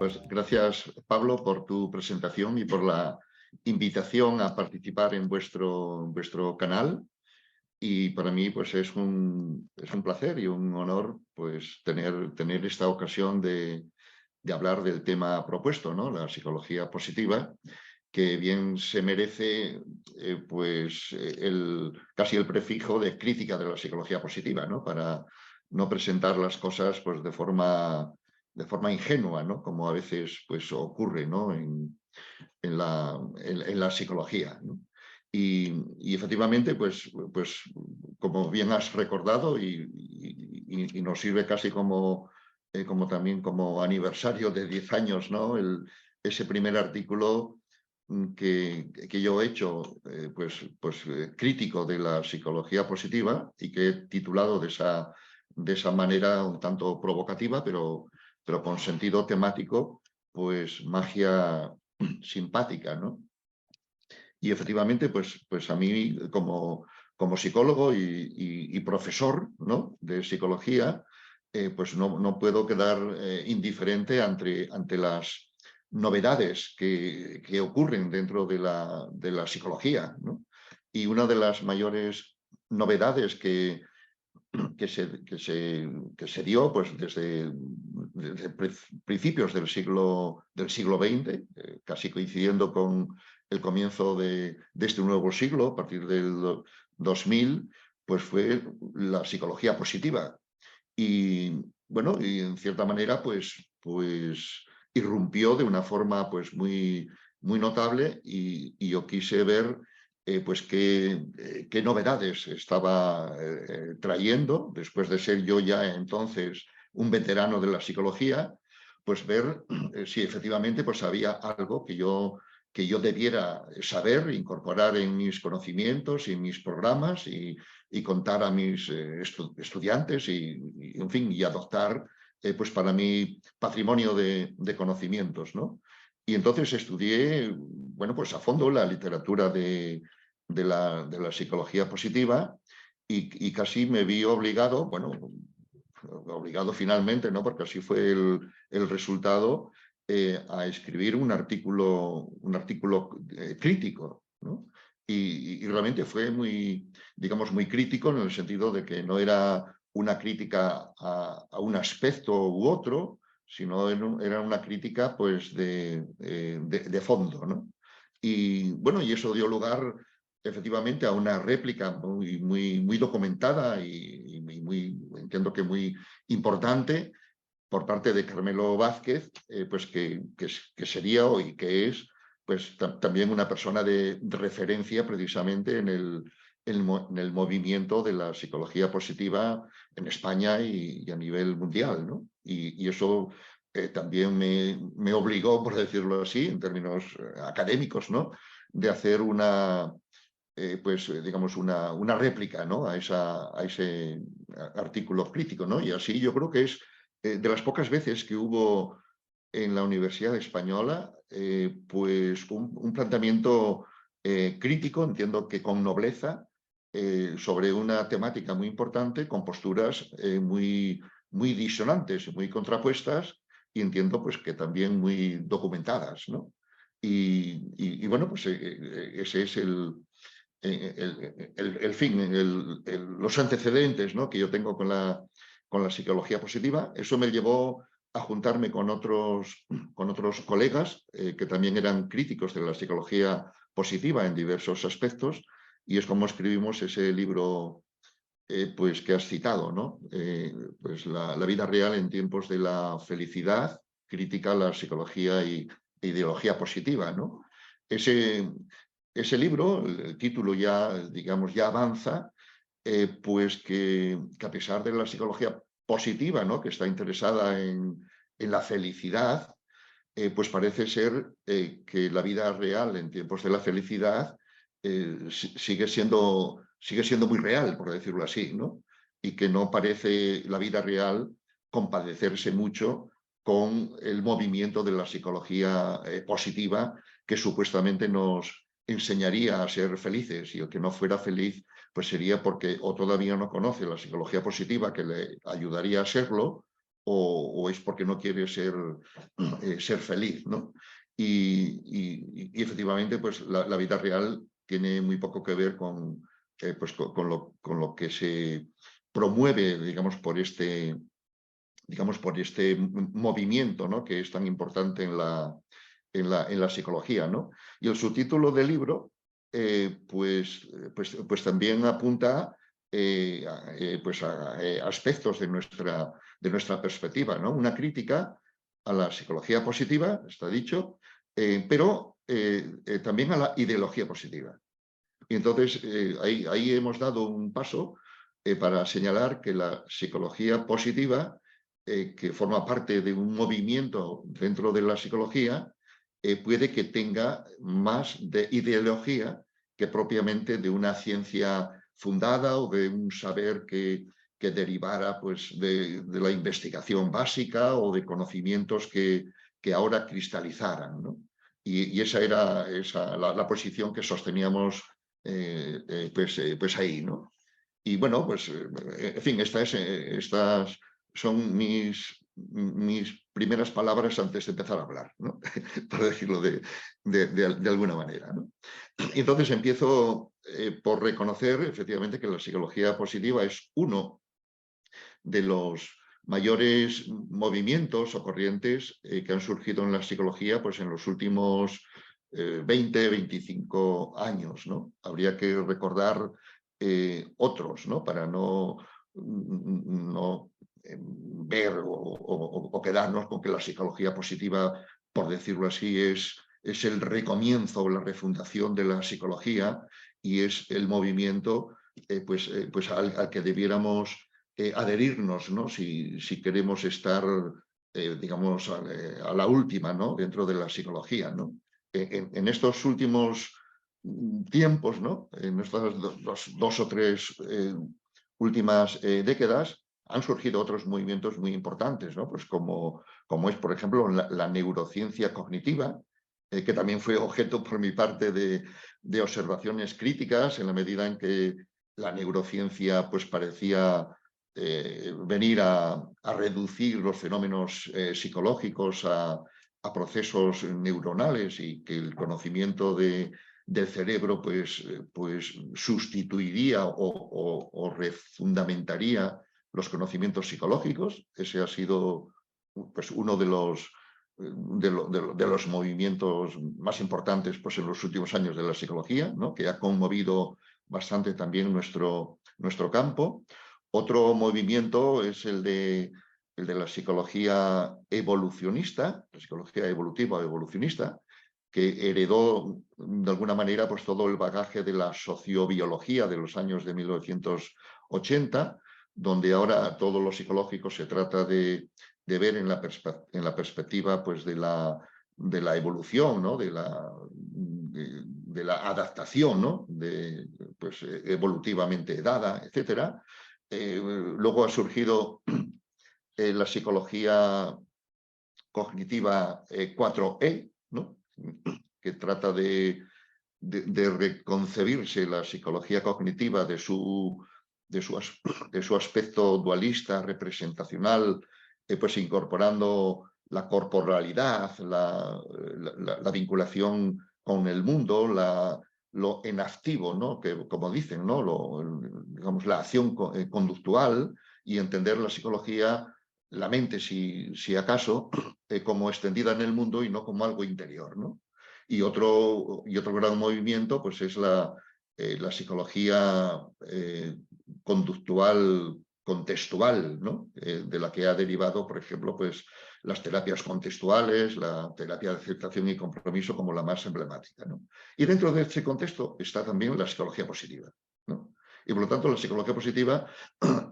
Pues gracias, Pablo, por tu presentación y por la invitación a participar en vuestro canal. Y para mí pues es un placer y un honor pues tener esta ocasión de hablar del tema propuesto, ¿no? La psicología positiva, que bien se merece casi el prefijo de crítica de la psicología positiva, ¿no? Para no presentar las cosas pues de forma ingenua, ¿no? Como a veces pues ocurre, ¿no? En la psicología, ¿no? Y efectivamente, pues como bien has recordado y nos sirve casi como también como aniversario de 10 años, ¿no? Ese primer artículo que yo he hecho crítico de la psicología positiva y que he titulado de esa manera un tanto provocativa, pero con sentido temático, pues magia simpática, ¿no? Y efectivamente, pues a mí como psicólogo y profesor, ¿no? De psicología, pues no puedo quedar indiferente ante las novedades que ocurren dentro de la psicología, ¿no? Y una de las mayores novedades que se dio pues desde principios del siglo XX, casi coincidiendo con el comienzo de este nuevo siglo, a partir del 2000, pues fue la psicología positiva. Y bueno, y en cierta manera pues irrumpió de una forma pues muy notable y yo quise ver pues qué novedades estaba trayendo, después de ser yo ya entonces un veterano de la psicología, pues ver si efectivamente pues había algo que yo debiera saber, incorporar en mis conocimientos y en mis programas y contar a mis estudiantes en fin, y adoptar pues para mí patrimonio de conocimientos, ¿no? Y entonces estudié, bueno, pues a fondo la literatura de la psicología positiva y casi me vi obligado, bueno, obligado finalmente, ¿no? Porque así fue el resultado, a escribir un artículo crítico, ¿no? Y realmente fue digamos, muy crítico en el sentido de que no era una crítica a un aspecto u otro, sino era una crítica pues de fondo, ¿no? Y bueno, y eso dio lugar efectivamente a una réplica muy documentada y entiendo que muy importante por parte de Carmelo Vázquez, pues que sería hoy, que es pues también una persona de referencia precisamente en el movimiento de la psicología positiva en España y a nivel mundial, ¿no? Y eso también me obligó, por decirlo así, en términos académicos, ¿no? De hacer digamos, una réplica, ¿no? a ese artículo crítico, ¿no? Y así yo creo que es de las pocas veces que hubo en la Universidad Española pues un planteamiento crítico, entiendo que con nobleza, sobre una temática muy importante, con posturas muy disonantes, muy contrapuestas, y entiendo pues que también muy documentadas, ¿no? Y bueno, pues ese es el fin, los antecedentes, ¿no? Que yo tengo con la psicología positiva. Eso me llevó a juntarme con otros colegas que también eran críticos de la psicología positiva en diversos aspectos, y es como escribimos ese libro pues que has citado, ¿no? Pues la vida real en tiempos de la felicidad, crítica a la psicología e ideología positiva, ¿no? Ese libro, el título ya, digamos, ya avanza, pues que a pesar de la psicología positiva, ¿no? Que está interesada en la felicidad, pues parece ser que la vida real en tiempos de la felicidad sigue siendo muy real, por decirlo así, ¿no? Y que no parece la vida real compadecerse mucho con el movimiento de la psicología positiva, que supuestamente nos enseñaría a ser felices, y el que no fuera feliz pues sería porque o todavía no conoce la psicología positiva que le ayudaría a serlo, o es porque no quiere ser feliz, ¿no? Y efectivamente, pues la vida real tiene muy poco que ver pues, con lo que se promueve, digamos, por este movimiento, ¿no? Que es tan importante en la psicología, ¿no? Y el subtítulo del libro pues también apunta pues a aspectos de nuestra perspectiva, ¿no? Una crítica a la psicología positiva, está dicho, pero también a la ideología positiva. Y entonces ahí hemos dado un paso para señalar que la psicología positiva, que forma parte de un movimiento dentro de la psicología, puede que tenga más de ideología que propiamente de una ciencia fundada o de un saber que derivara pues, de la investigación básica o de conocimientos que ahora cristalizaran, ¿no? Y esa era la posición que sosteníamos pues ahí, ¿no? Y bueno, pues, en fin, estas son mis primeras palabras antes de empezar a hablar, ¿no? Para decirlo de alguna manera, ¿no? Y entonces empiezo por reconocer, efectivamente, que la psicología positiva es uno de los mayores movimientos o corrientes que han surgido en la psicología pues, en los últimos 20, 25 años, ¿no? Habría que recordar otros, ¿no? Para no ver o quedarnos con que la psicología positiva, por decirlo así, es el recomienzo o la refundación de la psicología y es el movimiento pues al que debiéramos adherirnos, ¿no? Si queremos estar, digamos, a la última, ¿no? Dentro de la psicología, ¿no? En estos últimos tiempos, ¿no? En estas dos o tres últimas décadas, han surgido otros movimientos muy importantes, ¿no? Pues como es, por ejemplo, la neurociencia cognitiva, que también fue objeto por mi parte de observaciones críticas en la medida en que la neurociencia pues parecía venir a reducir los fenómenos psicológicos a procesos neuronales y que el conocimiento del cerebro pues sustituiría o refundamentaría los conocimientos psicológicos. Ese ha sido pues, uno de los movimientos más importantes pues, en los últimos años de la psicología, ¿no? Que ha conmovido bastante también nuestro campo. Otro movimiento es el de la psicología evolucionista, la psicología evolutiva o evolucionista, que heredó de alguna manera pues, todo el bagaje de la sociobiología de los años de 1980, donde ahora todo lo psicológico se trata de ver en la perspectiva pues, de la evolución, ¿no? de la adaptación, ¿no? Pues, evolutivamente dada, etcétera. Luego ha surgido la psicología cognitiva 4E, ¿no? Que trata de reconcebirse la psicología cognitiva de su aspecto dualista, representacional, pues incorporando la corporalidad, la vinculación con el mundo, lo enactivo, ¿no? Que, como dicen, ¿no? Digamos, la acción conductual y entender la psicología, la mente, si acaso, como extendida en el mundo y no como algo interior, ¿no? Y otro gran movimiento pues, es la psicología conductual contextual, ¿no? De la que ha derivado, por ejemplo, pues, las terapias contextuales, la terapia de aceptación y compromiso como la más emblemática, ¿no? Y dentro de este contexto está también la psicología positiva, ¿no? Y por lo tanto la psicología positiva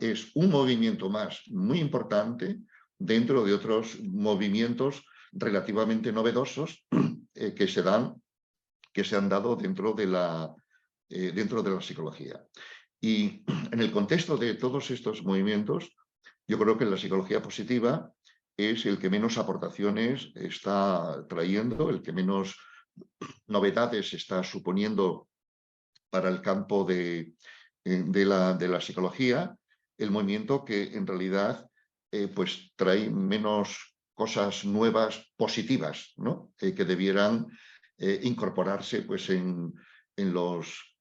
es un movimiento más muy importante dentro de otros movimientos relativamente novedosos que se han dado dentro de la psicología. Y en el contexto de todos estos movimientos, yo creo que la psicología positiva es el que menos aportaciones está trayendo, el que menos novedades está suponiendo para el campo de la psicología, el movimiento que en realidad pues trae menos cosas nuevas positivas, ¿no? Que debieran incorporarse pues, en los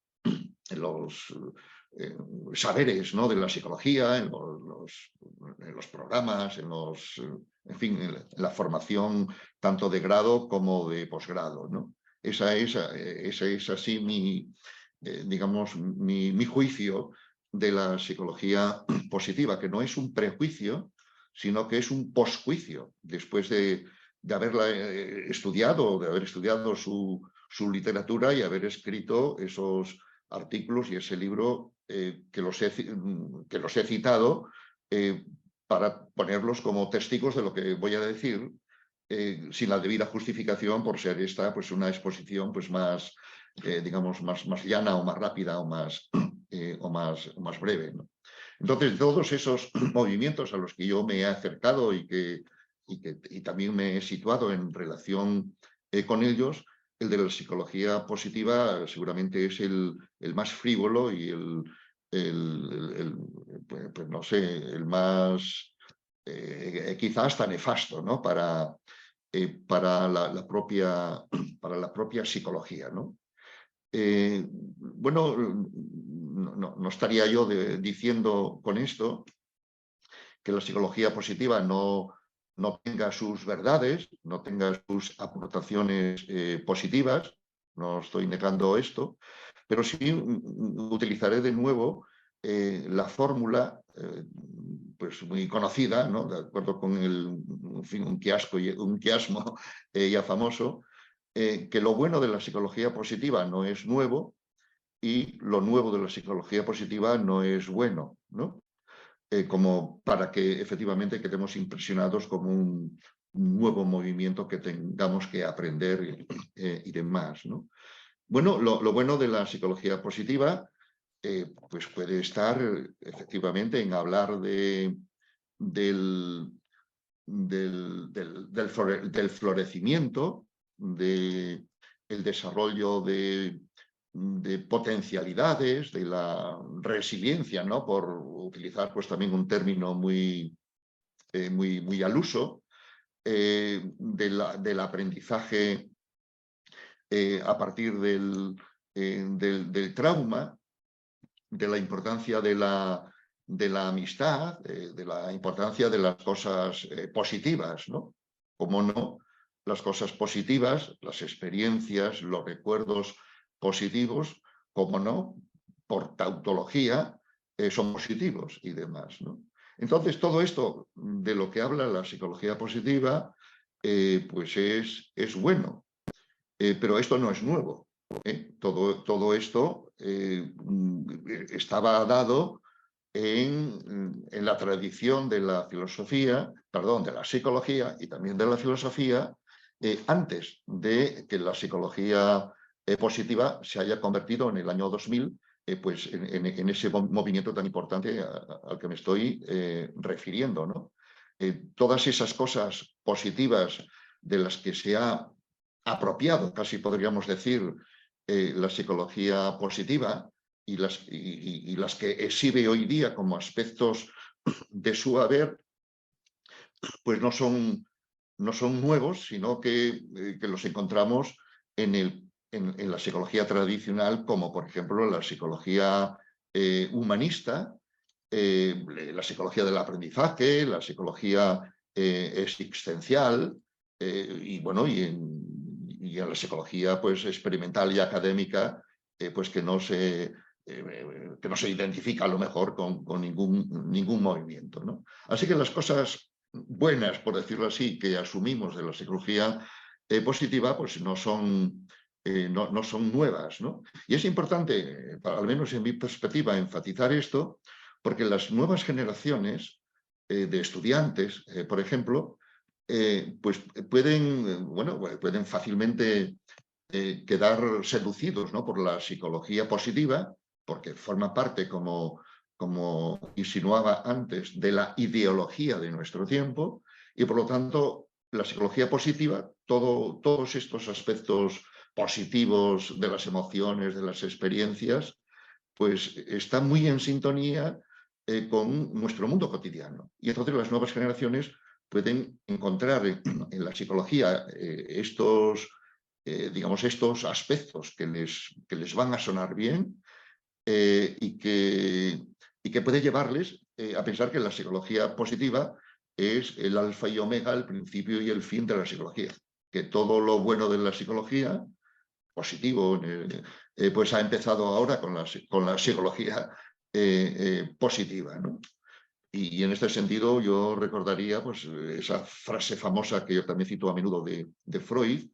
saberes, ¿no? De la psicología, en los programas, en fin, en la formación tanto de grado como de posgrado, ¿no? Esa es así digamos, mi juicio de la psicología positiva, que no es un prejuicio, sino que es un posjuicio, después de haberla estudiado, de haber estudiado su literatura y haber escrito esos artículos y ese libro que los he citado para ponerlos como testigos de lo que voy a decir, sin la debida justificación, por ser esta pues, una exposición pues, más, digamos, más llana o más rápida o más breve, ¿no? Entonces, todos esos movimientos a los que yo me he acercado y también me he situado en relación con ellos, el de la psicología positiva seguramente es el más frívolo y pues no sé, el más quizás hasta nefasto, ¿no? Para la propia psicología, ¿no? Bueno, no estaría yo diciendo con esto que la psicología positiva no tenga sus verdades, no tenga sus aportaciones positivas, no estoy negando esto, pero sí utilizaré de nuevo la fórmula pues muy conocida, ¿no? De acuerdo con en fin, un quiasmo ya famoso, que lo bueno de la psicología positiva no es nuevo y lo nuevo de la psicología positiva no es bueno, ¿no? Como para que efectivamente quedemos impresionados como un nuevo movimiento que tengamos que aprender y demás, ¿no? Bueno, lo bueno de la psicología positiva pues puede estar efectivamente en hablar del florecimiento, del desarrollo de potencialidades, de la resiliencia, ¿no? Por utilizar pues, también un término muy al uso, del aprendizaje a partir del trauma, de la importancia de la amistad, de la importancia de las cosas positivas, ¿no? Como no, las cosas positivas, las experiencias, los recuerdos positivos, como no, por tautología, son positivos y demás, ¿no? Entonces, todo esto de lo que habla la psicología positiva, pues es bueno, pero esto no es nuevo. Todo esto estaba dado en la tradición de la filosofía, perdón, de la psicología y también de la filosofía, antes de que la psicología positiva se haya convertido en el año 2000 pues en ese movimiento tan importante al que me estoy refiriendo, ¿no? Todas esas cosas positivas de las que se ha apropiado, casi podríamos decir, la psicología positiva y las que exhibe hoy día como aspectos de su haber, pues no son nuevos, sino que los encontramos en la psicología tradicional, como por ejemplo la psicología humanista, la psicología del aprendizaje, la psicología existencial, y bueno, y en la psicología pues, experimental y académica, pues que no se identifica a lo mejor con ningún movimiento, ¿no? Así que las cosas buenas, por decirlo así, que asumimos de la psicología positiva, pues no son nuevas, ¿no? Y es importante, al menos en mi perspectiva, enfatizar esto, porque las nuevas generaciones de estudiantes, por ejemplo, pues pueden fácilmente quedar seducidos, ¿no? Por la psicología positiva, porque forma parte, como insinuaba antes, de la ideología de nuestro tiempo, y por lo tanto la psicología positiva, todos estos aspectos positivos de las emociones, de las experiencias, pues está muy en sintonía con nuestro mundo cotidiano. Y entonces las nuevas generaciones pueden encontrar en la psicología digamos, estos aspectos que les van a sonar bien y que puede llevarles a pensar que la psicología positiva es el alfa y omega, el principio y el fin de la psicología. Que todo lo bueno de la psicología, positivo, pues ha empezado ahora con la psicología positiva, ¿no? Y en este sentido yo recordaría pues, esa frase famosa que yo también cito a menudo de Freud,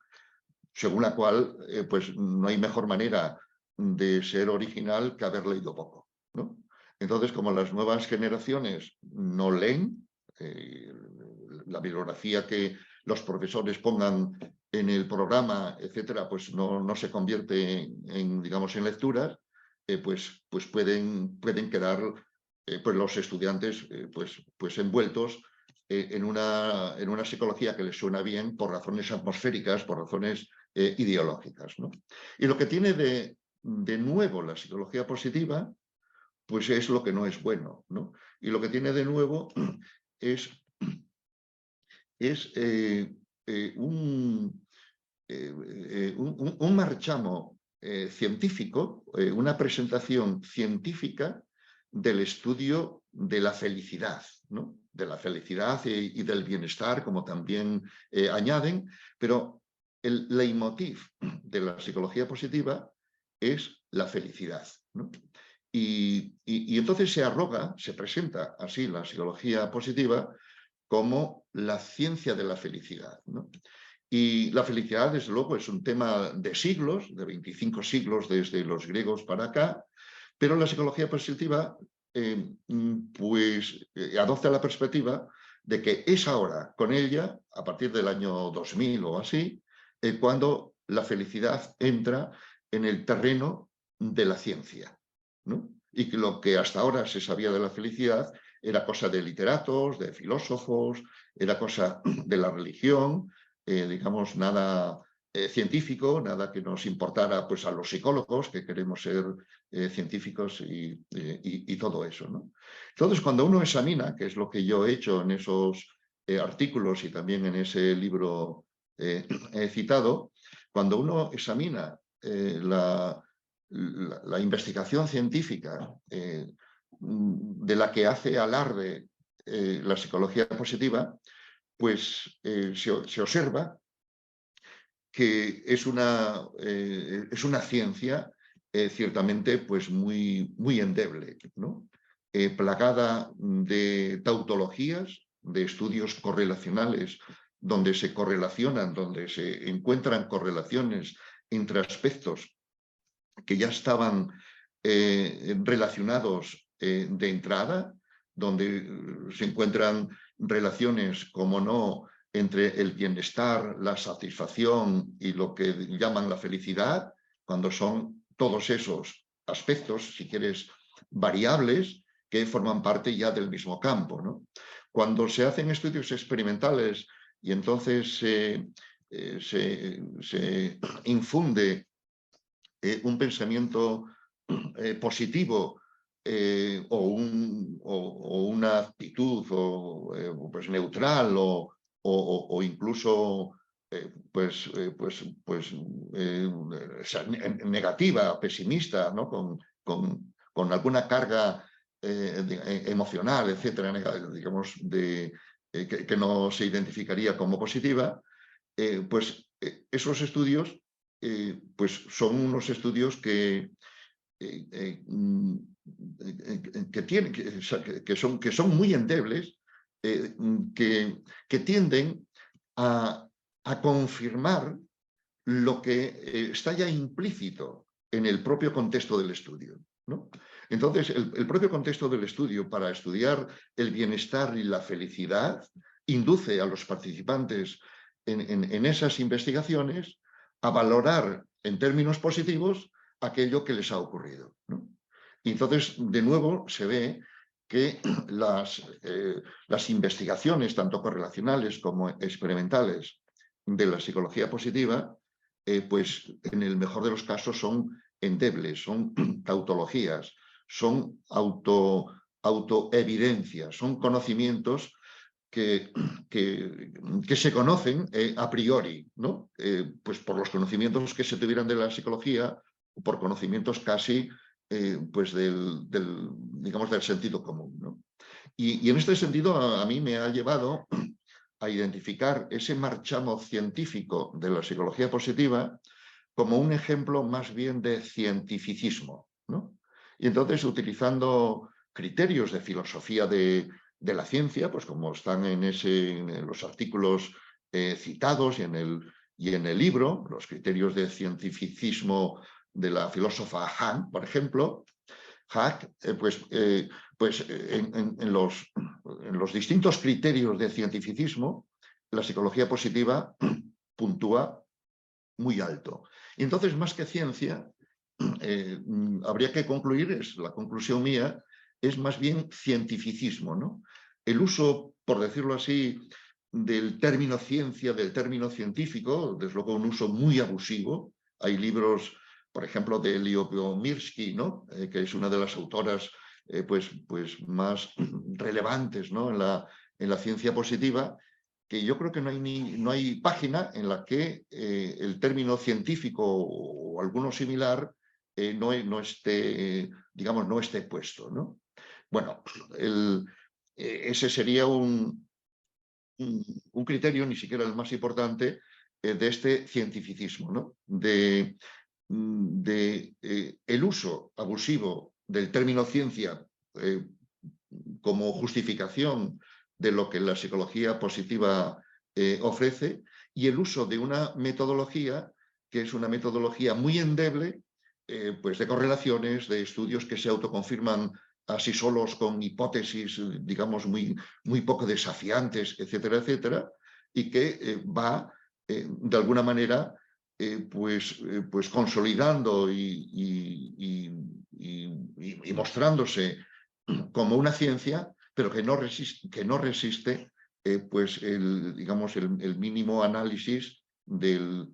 según la cual pues, no hay mejor manera de ser original que haber leído poco, ¿no? Entonces, como las nuevas generaciones no leen, la bibliografía que los profesores pongan en el programa, etcétera, pues no se convierte digamos, en lecturas, pues pueden quedar pues los estudiantes pues envueltos en una psicología que les suena bien por razones atmosféricas, por razones ideológicas, ¿no? Y lo que tiene de nuevo la psicología positiva, pues es lo que no es bueno, ¿no? Y lo que tiene de nuevo es un marchamo científico, una presentación científica del estudio de la felicidad, ¿no? De la felicidad y del bienestar, como también añaden, pero el leitmotiv de la psicología positiva es la felicidad, ¿no? Y entonces se presenta así la psicología positiva como la ciencia de la felicidad, ¿no? Y la felicidad, desde luego, es un tema de siglos, de 25 siglos desde los griegos para acá, pero la psicología positiva adopta la perspectiva de que es ahora, con ella, a partir del año 2000 o así, cuando la felicidad entra en el terreno de la ciencia, ¿no? Y que lo que hasta ahora se sabía de la felicidad era cosa de literatos, de filósofos, era cosa de la religión, digamos, nada científico, nada que nos importara pues, a los psicólogos, que queremos ser científicos y todo eso, ¿no? Entonces, cuando uno examina, que es lo que yo he hecho en esos artículos y también en ese libro citado, cuando uno examina la investigación científica de la que hace alarde la psicología positiva, pues se observa que es una ciencia ciertamente pues muy endeble, ¿no? Plagada de tautologías, de estudios correlacionales, donde se correlacionan, donde se encuentran correlaciones entre aspectos que ya estaban relacionados de entrada, donde se encuentran relaciones, como no, entre el bienestar, la satisfacción y lo que llaman la felicidad, cuando son todos esos aspectos, si quieres, variables, que forman parte ya del mismo campo, ¿no? Cuando se hacen estudios experimentales y entonces se infunde un pensamiento positivo o una actitud pues neutral o incluso negativa, pesimista, ¿no? con alguna carga emocional, etcétera, digamos, que no se identificaría como positiva, pues esos estudios pues son unos estudios que son muy endebles, que tienden a confirmar lo que está ya implícito en el propio contexto del estudio, ¿no? Entonces, el propio contexto del estudio para estudiar el bienestar y la felicidad induce a los participantes en esas investigaciones a valorar en términos positivos aquello que les ha ocurrido, ¿no? Y entonces, de nuevo, se ve que las investigaciones, tanto correlacionales como experimentales, de la psicología positiva, pues en el mejor de los casos son endebles, son tautologías, son autoevidencia, son conocimientos que se conocen a priori, ¿no? Pues por los conocimientos que se tuvieran de la psicología, por conocimientos casi pues digamos, del sentido común, ¿no? Y en este sentido a mí me ha llevado a identificar ese marchamo científico de la psicología positiva como un ejemplo más bien de cientificismo, ¿no? Y entonces, utilizando criterios de filosofía de la ciencia, pues como están en los artículos citados y en el libro, los criterios de cientificismo de la filósofa Hahn, por ejemplo, Hahn, en los distintos criterios de cientificismo, la psicología positiva puntúa muy alto. Y entonces, más que ciencia, habría que concluir, es la conclusión mía, es más bien cientificismo, ¿no? El uso, por decirlo así, del término ciencia, del término científico, desde luego un uso muy abusivo. Hay libros, por ejemplo, de Lyubomirsky, ¿no? Que es una de las autoras pues más relevantes, ¿no? en la ciencia positiva, que yo creo que no hay página en la que el término científico o alguno similar no esté, digamos, no esté puesto, ¿no? Bueno, ese sería un criterio, ni siquiera el más importante, de este cientificismo, ¿no? El uso abusivo del término ciencia como justificación de lo que la psicología positiva ofrece, y el uso de una metodología que es una metodología muy endeble, pues de correlaciones, de estudios que se autoconfirman así solos con hipótesis, digamos, muy poco desafiantes, etcétera, etcétera, y que va, de alguna manera, pues consolidando y mostrándose como una ciencia, pero que no resiste pues digamos, el mínimo análisis del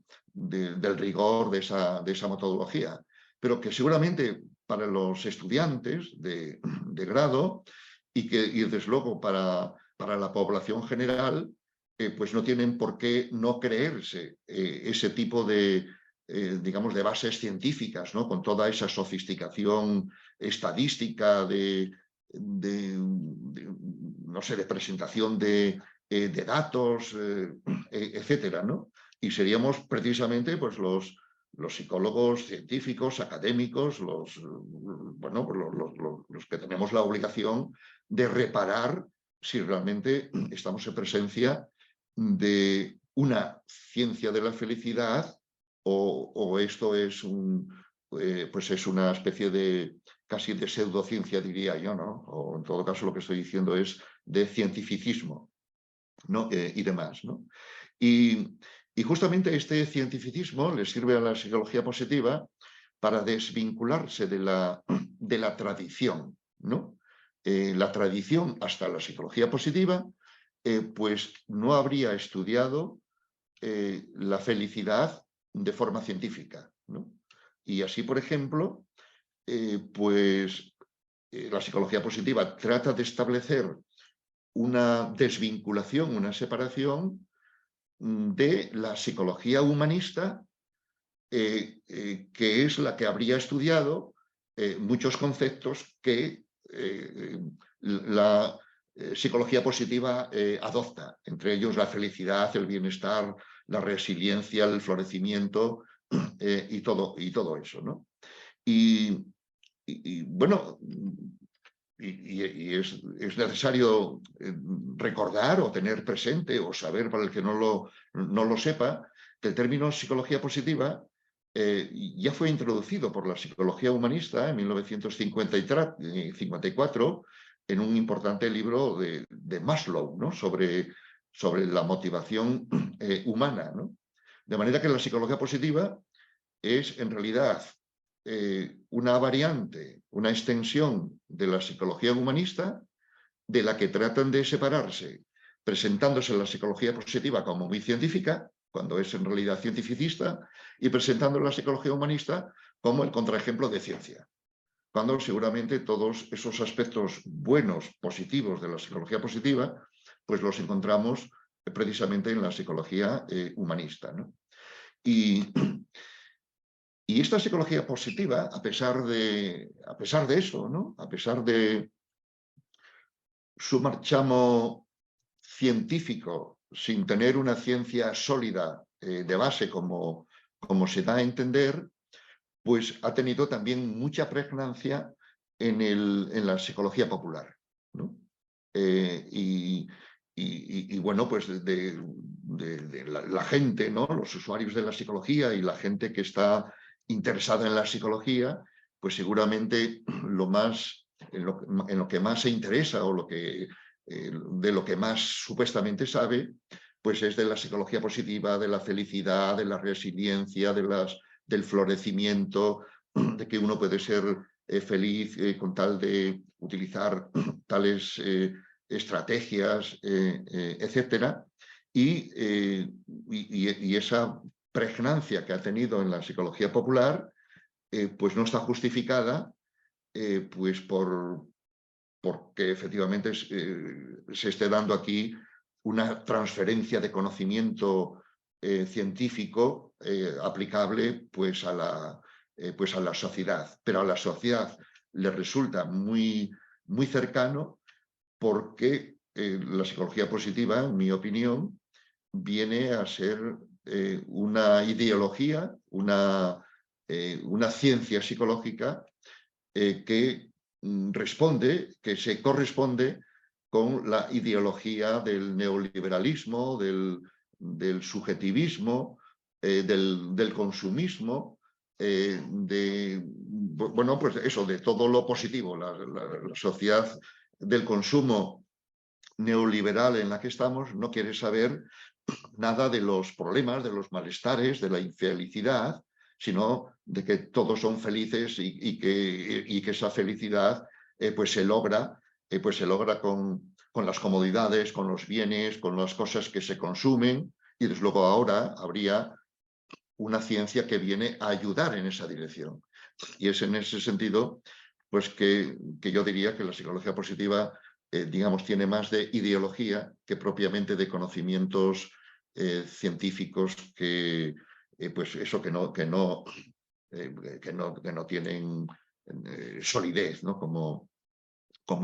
rigor de esa metodología. Pero que seguramente para los estudiantes de grado y desde luego para la población general, pues no tienen por qué no creerse ese tipo de, digamos, de bases científicas, ¿no? Con toda esa sofisticación estadística no sé, de presentación de datos, etcétera, ¿no? Y seríamos precisamente pues los psicólogos científicos, académicos, los que tenemos la obligación de reparar si realmente estamos en presencia de una ciencia de la felicidad o esto es pues es una especie de casi de pseudociencia, diría yo, ¿no? O en todo caso lo que estoy diciendo es de cientificismo, ¿no? Y demás, ¿no? Y justamente este cientificismo le sirve a la psicología positiva para desvincularse de la tradición, ¿no? La tradición hasta la psicología positiva pues no habría estudiado la felicidad de forma científica, ¿no? Y así, por ejemplo, la psicología positiva trata de establecer una desvinculación, una separación de la psicología humanista, que es la que habría estudiado muchos conceptos que la psicología positiva adopta, entre ellos la felicidad, el bienestar, la resiliencia, el florecimiento y todo eso, ¿no? Bueno, es necesario recordar o tener presente o saber, para el que no lo sepa, que el término psicología positiva ya fue introducido por la psicología humanista en 1954 en un importante libro de Maslow, ¿no? sobre la motivación humana, ¿no? De manera que la psicología positiva es en realidad una variante, una extensión de la psicología humanista, de la que tratan de separarse, presentándose la psicología positiva como muy científica, cuando es en realidad cientificista, y presentando la psicología humanista como el contraejemplo de ciencia. cuando seguramente todos esos aspectos buenos, positivos de la psicología positiva, pues los encontramos precisamente en la psicología humanista, ¿no? Y esta psicología positiva, a pesar de eso, ¿no? A pesar de su marchamo científico, sin tener una ciencia sólida de base como se da a entender, pues ha tenido también mucha pregnancia en la psicología popular, ¿no? Y bueno, pues de la gente, ¿no? Los usuarios de la psicología y la gente que está interesada en la psicología, pues seguramente en lo que más se interesa o de lo que más supuestamente sabe, pues es de la psicología positiva, de la felicidad, de la resiliencia, del florecimiento, de que uno puede ser feliz con tal de utilizar tales estrategias, etcétera. Y esa pregnancia que ha tenido en la psicología popular, pues no está justificada pues porque efectivamente se esté dando aquí una transferencia de conocimiento científico aplicable pues a la sociedad. Pero a la sociedad le resulta muy cercano porque la psicología positiva, en mi opinión, viene a ser una ideología, una ciencia psicológica que se corresponde con la ideología del neoliberalismo, del subjetivismo, del consumismo, bueno, pues eso, de todo lo positivo. La sociedad del consumo neoliberal en la que estamos no quiere saber nada de los problemas, de los malestares, de la infelicidad, sino de que todos son felices y que esa felicidad pues se logra con las comodidades, con los bienes, con las cosas que se consumen, y desde luego ahora habría una ciencia que viene a ayudar en esa dirección. Y es en ese sentido pues que yo diría que la psicología positiva digamos, tiene más de ideología que propiamente de conocimientos científicos pues eso que no tienen solidez, ¿no? Como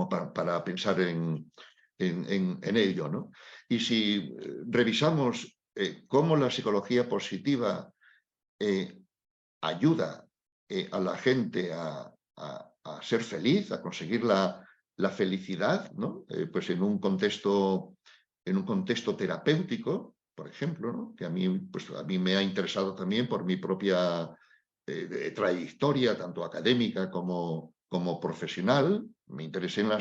para pensar en ello, ¿no? Y si revisamos cómo la psicología positiva ayuda a la gente a ser feliz, a conseguir la felicidad, ¿no? Pues en un contexto terapéutico, por ejemplo, ¿no? Que a mí me ha interesado también por mi propia trayectoria, tanto académica como profesional. Me interesé en la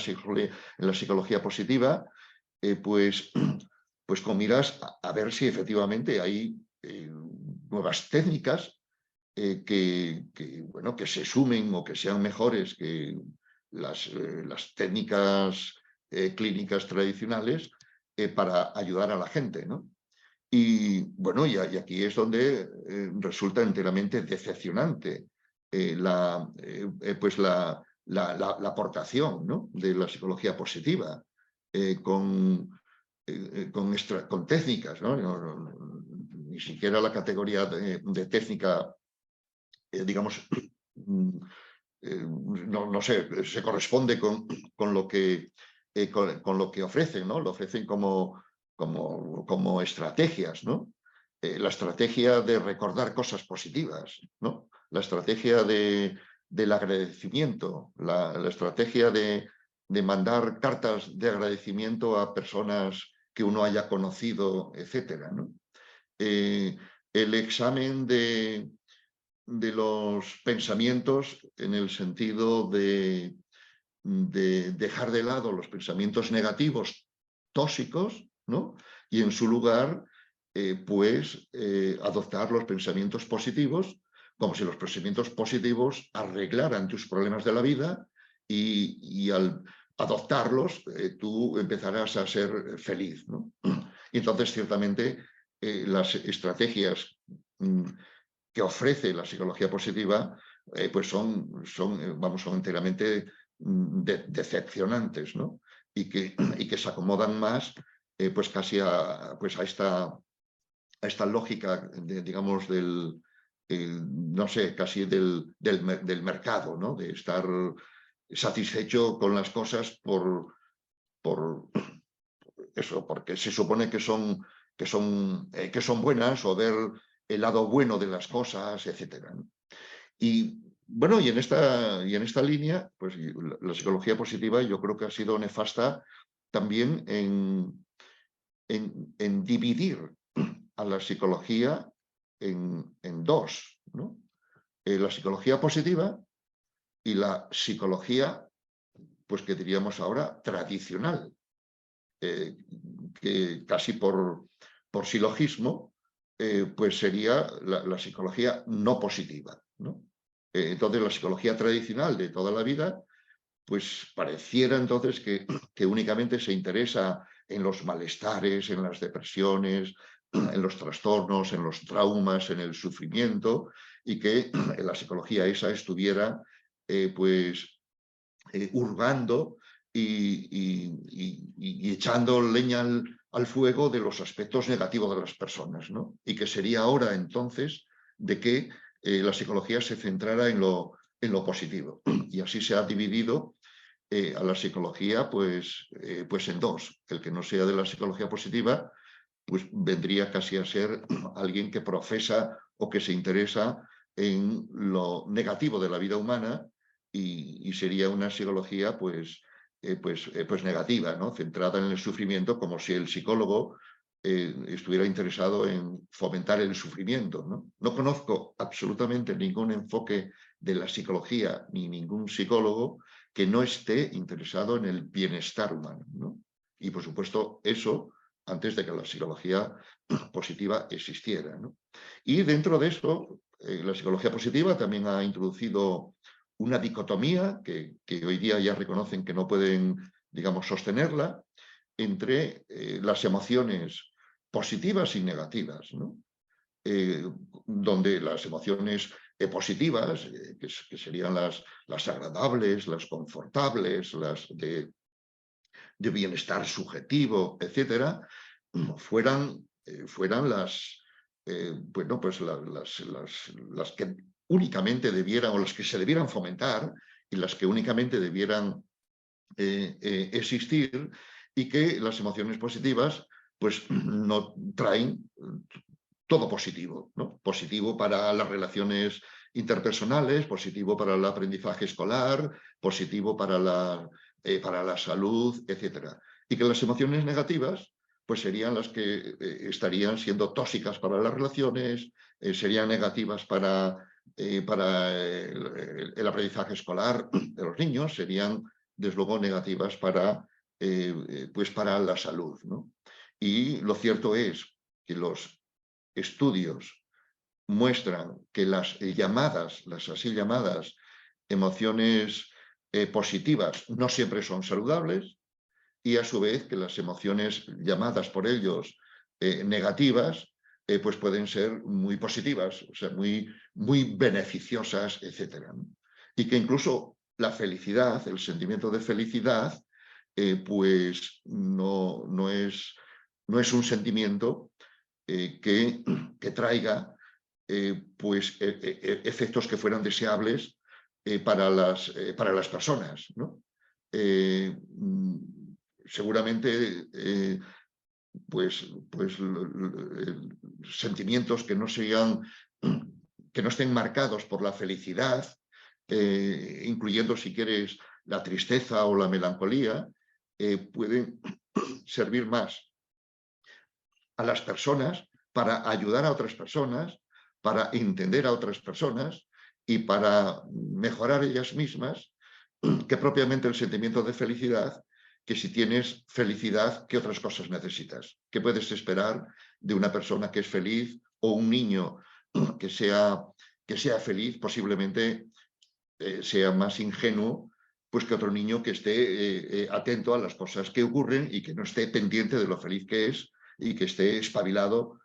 psicología positiva, pues con miras a ver si efectivamente hay nuevas técnicas bueno, que se sumen o que sean mejores que las técnicas clínicas tradicionales para ayudar a la gente, ¿no? Y bueno, y aquí es donde resulta enteramente decepcionante pues la aportación, ¿no? De la psicología positiva con técnicas, ¿no? Ni siquiera la categoría de técnica digamos, no sé, se corresponde con lo que ofrecen, ¿no? Lo ofrecen como estrategias, ¿no? La estrategia de recordar cosas positivas, ¿no? La estrategia del agradecimiento, la estrategia de mandar cartas de agradecimiento a personas que uno haya conocido, etcétera, ¿no? El examen de los pensamientos en el sentido de dejar de lado los pensamientos negativos, tóxicos, ¿no? Y en su lugar, adoptar los pensamientos positivos, como si los pensamientos positivos arreglaran tus problemas de la vida y al adoptarlos, tú empezarás a ser feliz, ¿no? Y entonces, ciertamente, las estrategias que ofrece la psicología positiva pues son enteramente decepcionantes, ¿no? Y que se acomodan más pues casi a esta lógica, digamos, no sé, casi del mercado, ¿no? De estar satisfecho con las cosas por eso, porque se supone que son buenas, o ver el lado bueno de las cosas, etcétera, ¿no? Y bueno, y en esta línea, pues la psicología positiva yo creo que ha sido nefasta también en dividir a la psicología en dos, ¿no? La psicología positiva y la psicología, pues que diríamos ahora, tradicional, que casi por silogismo, pues sería la psicología no positiva, ¿no? Entonces, la psicología tradicional de toda la vida, pues pareciera entonces que únicamente se interesa en los malestares, en las depresiones, en los trastornos, en los traumas, en el sufrimiento, y que en la psicología esa estuviera hurgando y echando leña al fuego de los aspectos negativos de las personas, ¿no? Y que sería hora entonces de que la psicología se centrara en lo positivo. Y así se ha dividido a la psicología pues en dos. El que no sea de la psicología positiva pues vendría casi a ser alguien que profesa o que se interesa en lo negativo de la vida humana, y sería una psicología pues negativa, ¿no? Centrada en el sufrimiento, como si el psicólogo estuviera interesado en fomentar el sufrimiento, ¿no? No conozco absolutamente ningún enfoque de la psicología ni ningún psicólogo que no esté interesado en el bienestar humano, ¿no? Y por supuesto eso antes de que la psicología positiva existiera, ¿no? Y dentro de eso, la psicología positiva también ha introducido una dicotomía que hoy día ya reconocen que no pueden, digamos, sostenerla, entre las emociones positivas y negativas, ¿no? Donde las emociones positivas, que serían las agradables, las confortables, las de bienestar subjetivo, etcétera, fueran bueno, pues las que únicamente debieran, o las que se debieran fomentar, y las que únicamente debieran existir, y que las emociones positivas pues no traen todo positivo, ¿no? Positivo para las relaciones interpersonales, positivo para el aprendizaje escolar, positivo para la salud, etc. Y que las emociones negativas pues serían las que estarían siendo tóxicas para las relaciones, serían negativas para el aprendizaje escolar de los niños, serían desde luego negativas pues para la salud, ¿no? Y lo cierto es que los estudios muestran que las así llamadas emociones positivas no siempre son saludables, y a su vez que las emociones llamadas por ellos negativas pues pueden ser muy positivas, o sea, muy beneficiosas, etc. Y que incluso la felicidad, el sentimiento de felicidad, pues no es un sentimiento que traiga pues efectos que fueran deseables para las personas, ¿no? Seguramente pues sentimientos que no estén marcados por la felicidad, incluyendo, si quieres, la tristeza o la melancolía, pueden servir más a las personas para ayudar a otras personas, para entender a otras personas y para mejorar ellas mismas, que propiamente el sentimiento de felicidad, que si tienes felicidad, ¿qué otras cosas necesitas? ¿Qué puedes esperar de una persona que es feliz, o un niño que sea feliz? Posiblemente sea más ingenuo pues que otro niño que esté atento a las cosas que ocurren y que no esté pendiente de lo feliz que es, y que esté espabilado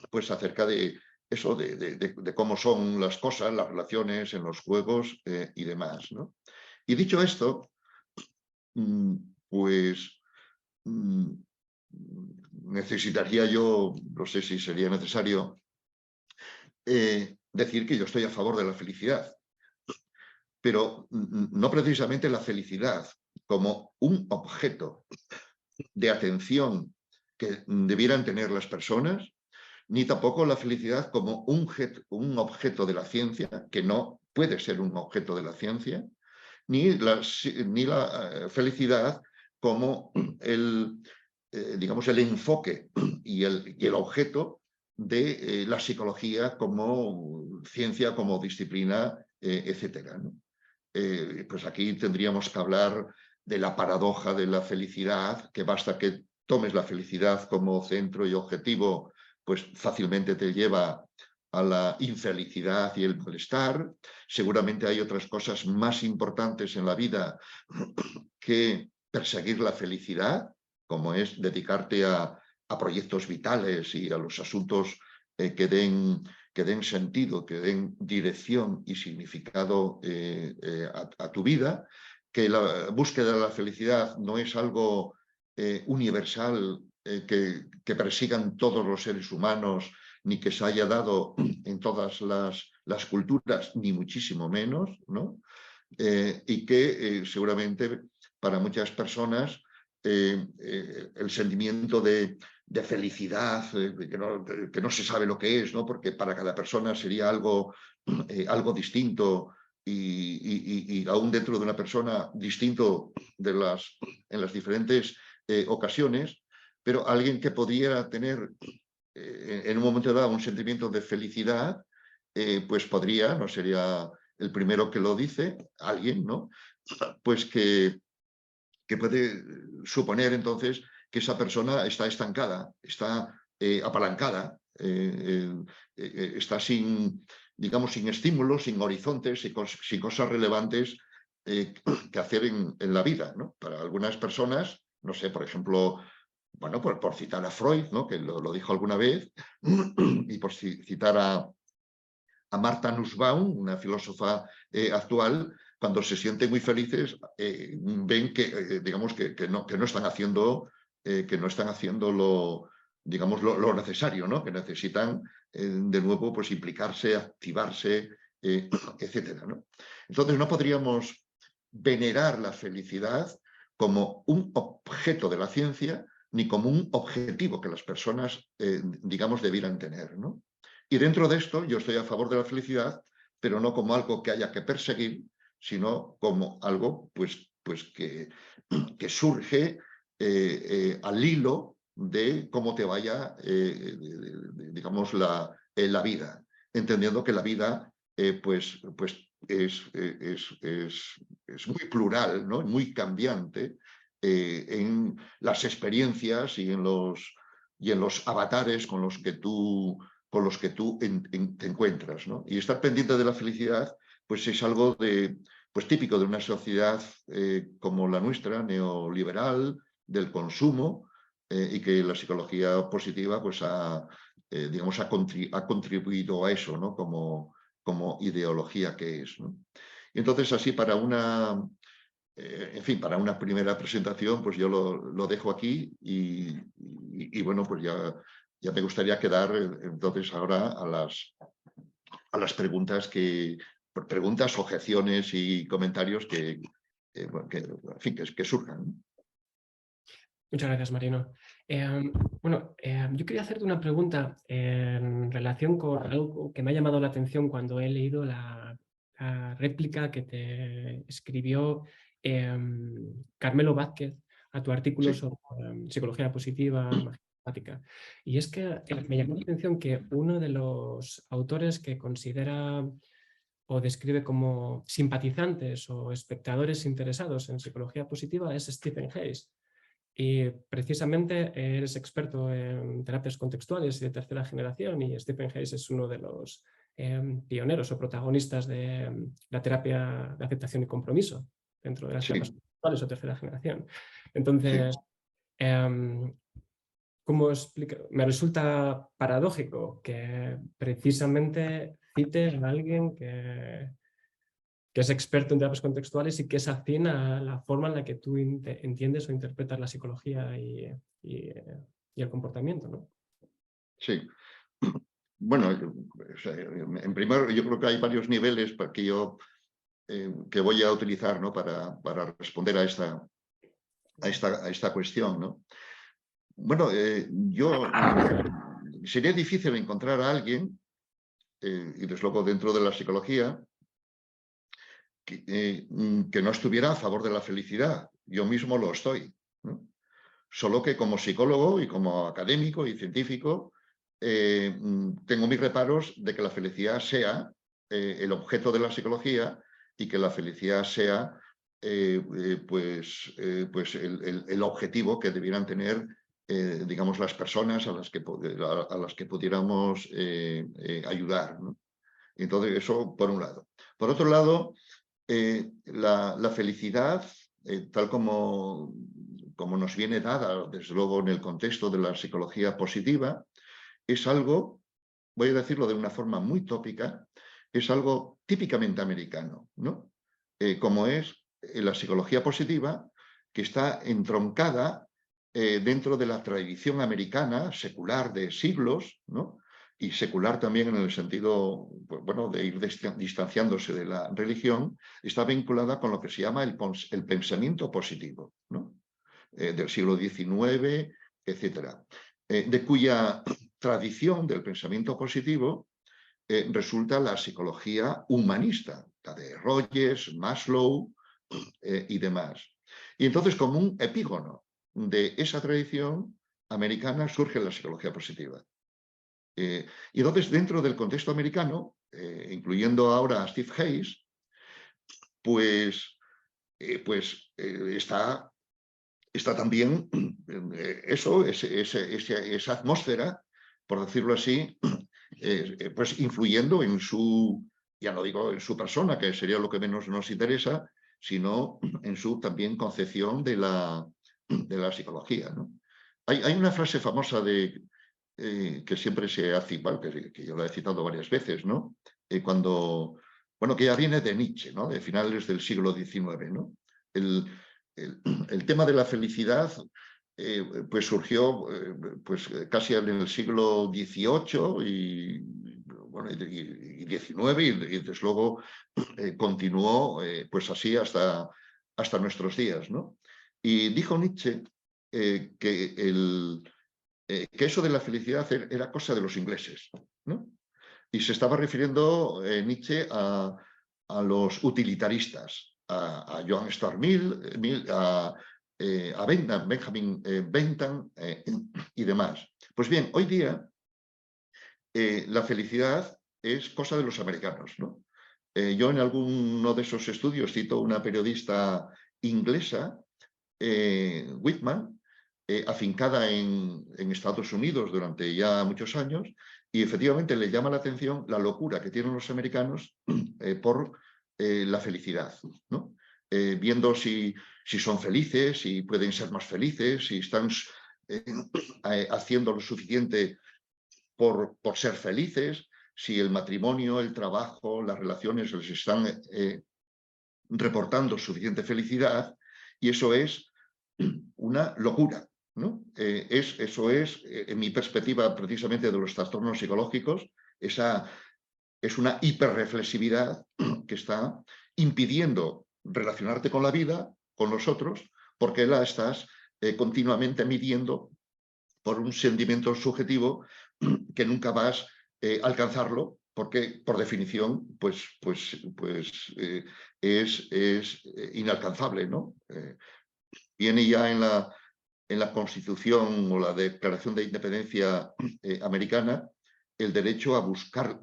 pues acerca de eso de cómo son las cosas, las relaciones en los juegos y demás, ¿no? Y dicho esto, pues necesitaría yo, no sé si sería necesario, decir que yo estoy a favor de la felicidad, pero no precisamente la felicidad como un objeto de atención que debieran tener las personas, ni tampoco la felicidad como un objeto de la ciencia, que no puede ser un objeto de la ciencia, ni la felicidad como digamos, el enfoque y el objeto de la psicología como ciencia, como disciplina, etcétera, ¿no? Pues aquí tendríamos que hablar de la paradoja de la felicidad, que basta que tomes la felicidad como centro y objetivo, pues fácilmente te lleva a la infelicidad y el malestar. Seguramente hay otras cosas más importantes en la vida que perseguir la felicidad, como es dedicarte a proyectos vitales y a los asuntos que den sentido, que den dirección y significado a tu vida, que la búsqueda de la felicidad no es algo universal que persigan todos los seres humanos, ni que se haya dado en todas las culturas, ni muchísimo menos, ¿no? Y que seguramente para muchas personas el sentimiento de felicidad, que no se sabe lo que es, ¿no? Porque para cada persona sería algo distinto y aún dentro de una persona distinto en las diferentes ocasiones, pero alguien que podría tener en un momento dado un sentimiento de felicidad, pues podría, no sería el primero que lo dice, alguien, ¿no? Pues que puede suponer entonces que esa persona está estancada, está apalancada, está digamos, sin estímulos, sin horizontes, sin cosas relevantes que hacer en la vida, ¿no? Para algunas personas, no sé, por ejemplo, bueno, por citar a Freud, ¿no? Que lo dijo alguna vez, y por citar a Martha Nussbaum, una filósofa actual, cuando se sienten muy felices, ven que, digamos, que no están haciendo, digamos, lo necesario, ¿no? Que necesitan, de nuevo, pues implicarse, activarse, etcétera, ¿no? Entonces, no podríamos venerar la felicidad como un objeto de la ciencia, ni como un objetivo que las personas, digamos, debieran tener, ¿no? Y dentro de esto yo estoy a favor de la felicidad, pero no como algo que haya que perseguir, sino como algo pues que surge al hilo de cómo te vaya, digamos, la vida, entendiendo que la vida pues es muy plural, ¿no? Muy cambiante en las experiencias y en los avatares con los que tú te encuentras, ¿no? Y estar pendiente de la felicidad pues es algo pues típico de una sociedad como la nuestra, neoliberal, del consumo, y que la psicología positiva pues digamos, ha contribuido a eso, ¿no? Como ideología que es, ¿no? Y entonces así en fin, para una primera presentación, pues yo lo dejo aquí y bueno, pues ya me gustaría quedar entonces ahora a las preguntas, objeciones y comentarios en fin, que surjan. Muchas gracias, Marino. Bueno, yo quería hacerte una pregunta en relación con algo que me ha llamado la atención cuando he leído la réplica que te escribió Carmelo Vázquez a tu artículo Sí, sobre psicología positiva, magia empática. Y es que me llamó la atención que uno de los autores que considera o describe como simpatizantes o espectadores interesados en psicología positiva es Stephen Hayes. Y precisamente eres experto en terapias contextuales y de tercera generación, y Stephen Hayes es uno de los pioneros o protagonistas de la terapia de aceptación y compromiso dentro de las terapias sí, contextuales o tercera generación. sí. Entonces, me resulta paradójico que precisamente cites a alguien que es experto en terapias contextuales y que es afín a la forma en la que tú entiendes o interpretas la psicología y el comportamiento, ¿no? Sí. Bueno, en primer lugar, yo creo que hay varios niveles que voy a utilizar, ¿no? para responder a esta cuestión, ¿no? Bueno, sería difícil encontrar a alguien, y desde luego dentro de la psicología, que no estuviera a favor de la felicidad. Yo mismo lo estoy, ¿no? Solo que como psicólogo y como académico y científico tengo mis reparos de que la felicidad sea el objeto de la psicología y que la felicidad sea pues el objetivo que debieran tener digamos las personas a las que pudiéramos ayudar, ¿no? Entonces eso por un lado. Por otro lado, la felicidad, tal como nos viene dada, desde luego en el contexto de la psicología positiva, es algo, voy a decirlo de una forma muy tópica, es algo típicamente americano, ¿no? Como es la psicología positiva, que está entroncada dentro de la tradición americana secular de siglos, ¿no? Y secular también en el sentido, bueno, de ir distanciándose de la religión, está vinculada con lo que se llama el pensamiento positivo, ¿no? Del siglo XIX, etcétera, de cuya tradición del pensamiento positivo resulta la psicología humanista, la de Rogers, Maslow y demás. Y entonces, como un epígono de esa tradición americana, surge la psicología positiva. Y entonces, dentro del contexto americano, incluyendo ahora a Steve Hayes, pues está también esa atmósfera, por decirlo así, pues influyendo en ya no digo en su persona, que sería lo que menos nos interesa, sino en su también concepción de la psicología, ¿no? Hay una frase famosa que siempre se hace igual, que yo la he citado varias veces, ¿no? Bueno, que ya viene de Nietzsche, ¿no? De finales del siglo XIX, ¿no? El tema de la felicidad pues surgió pues casi en el siglo XVIII y XIX y desde luego continuó pues así hasta nuestros días, ¿no? Y dijo Nietzsche que eso de la felicidad era cosa de los ingleses, ¿no? Y se estaba refiriendo Nietzsche a los utilitaristas, a Johann Stuart Mill, a Benjamin Bentham y demás. Pues bien, hoy día la felicidad es cosa de los americanos, ¿no? Yo en alguno de esos estudios cito una periodista inglesa, Whitman, afincada en Estados Unidos durante ya muchos años, y efectivamente le llama la atención la locura que tienen los americanos por la felicidad, ¿no? Viendo si son felices, si pueden ser más felices, si están haciendo lo suficiente por ser felices, si el matrimonio, el trabajo, las relaciones les están reportando suficiente felicidad, y eso es una locura, ¿no? Eso es, en mi perspectiva precisamente de los trastornos psicológicos, es una hiperreflexividad que está impidiendo relacionarte con la vida, con los otros, porque la estás continuamente midiendo por un sentimiento subjetivo que nunca vas a alcanzarlo, porque por definición es inalcanzable, ¿no? Viene ya en la Constitución o la Declaración de Independencia americana el derecho a buscar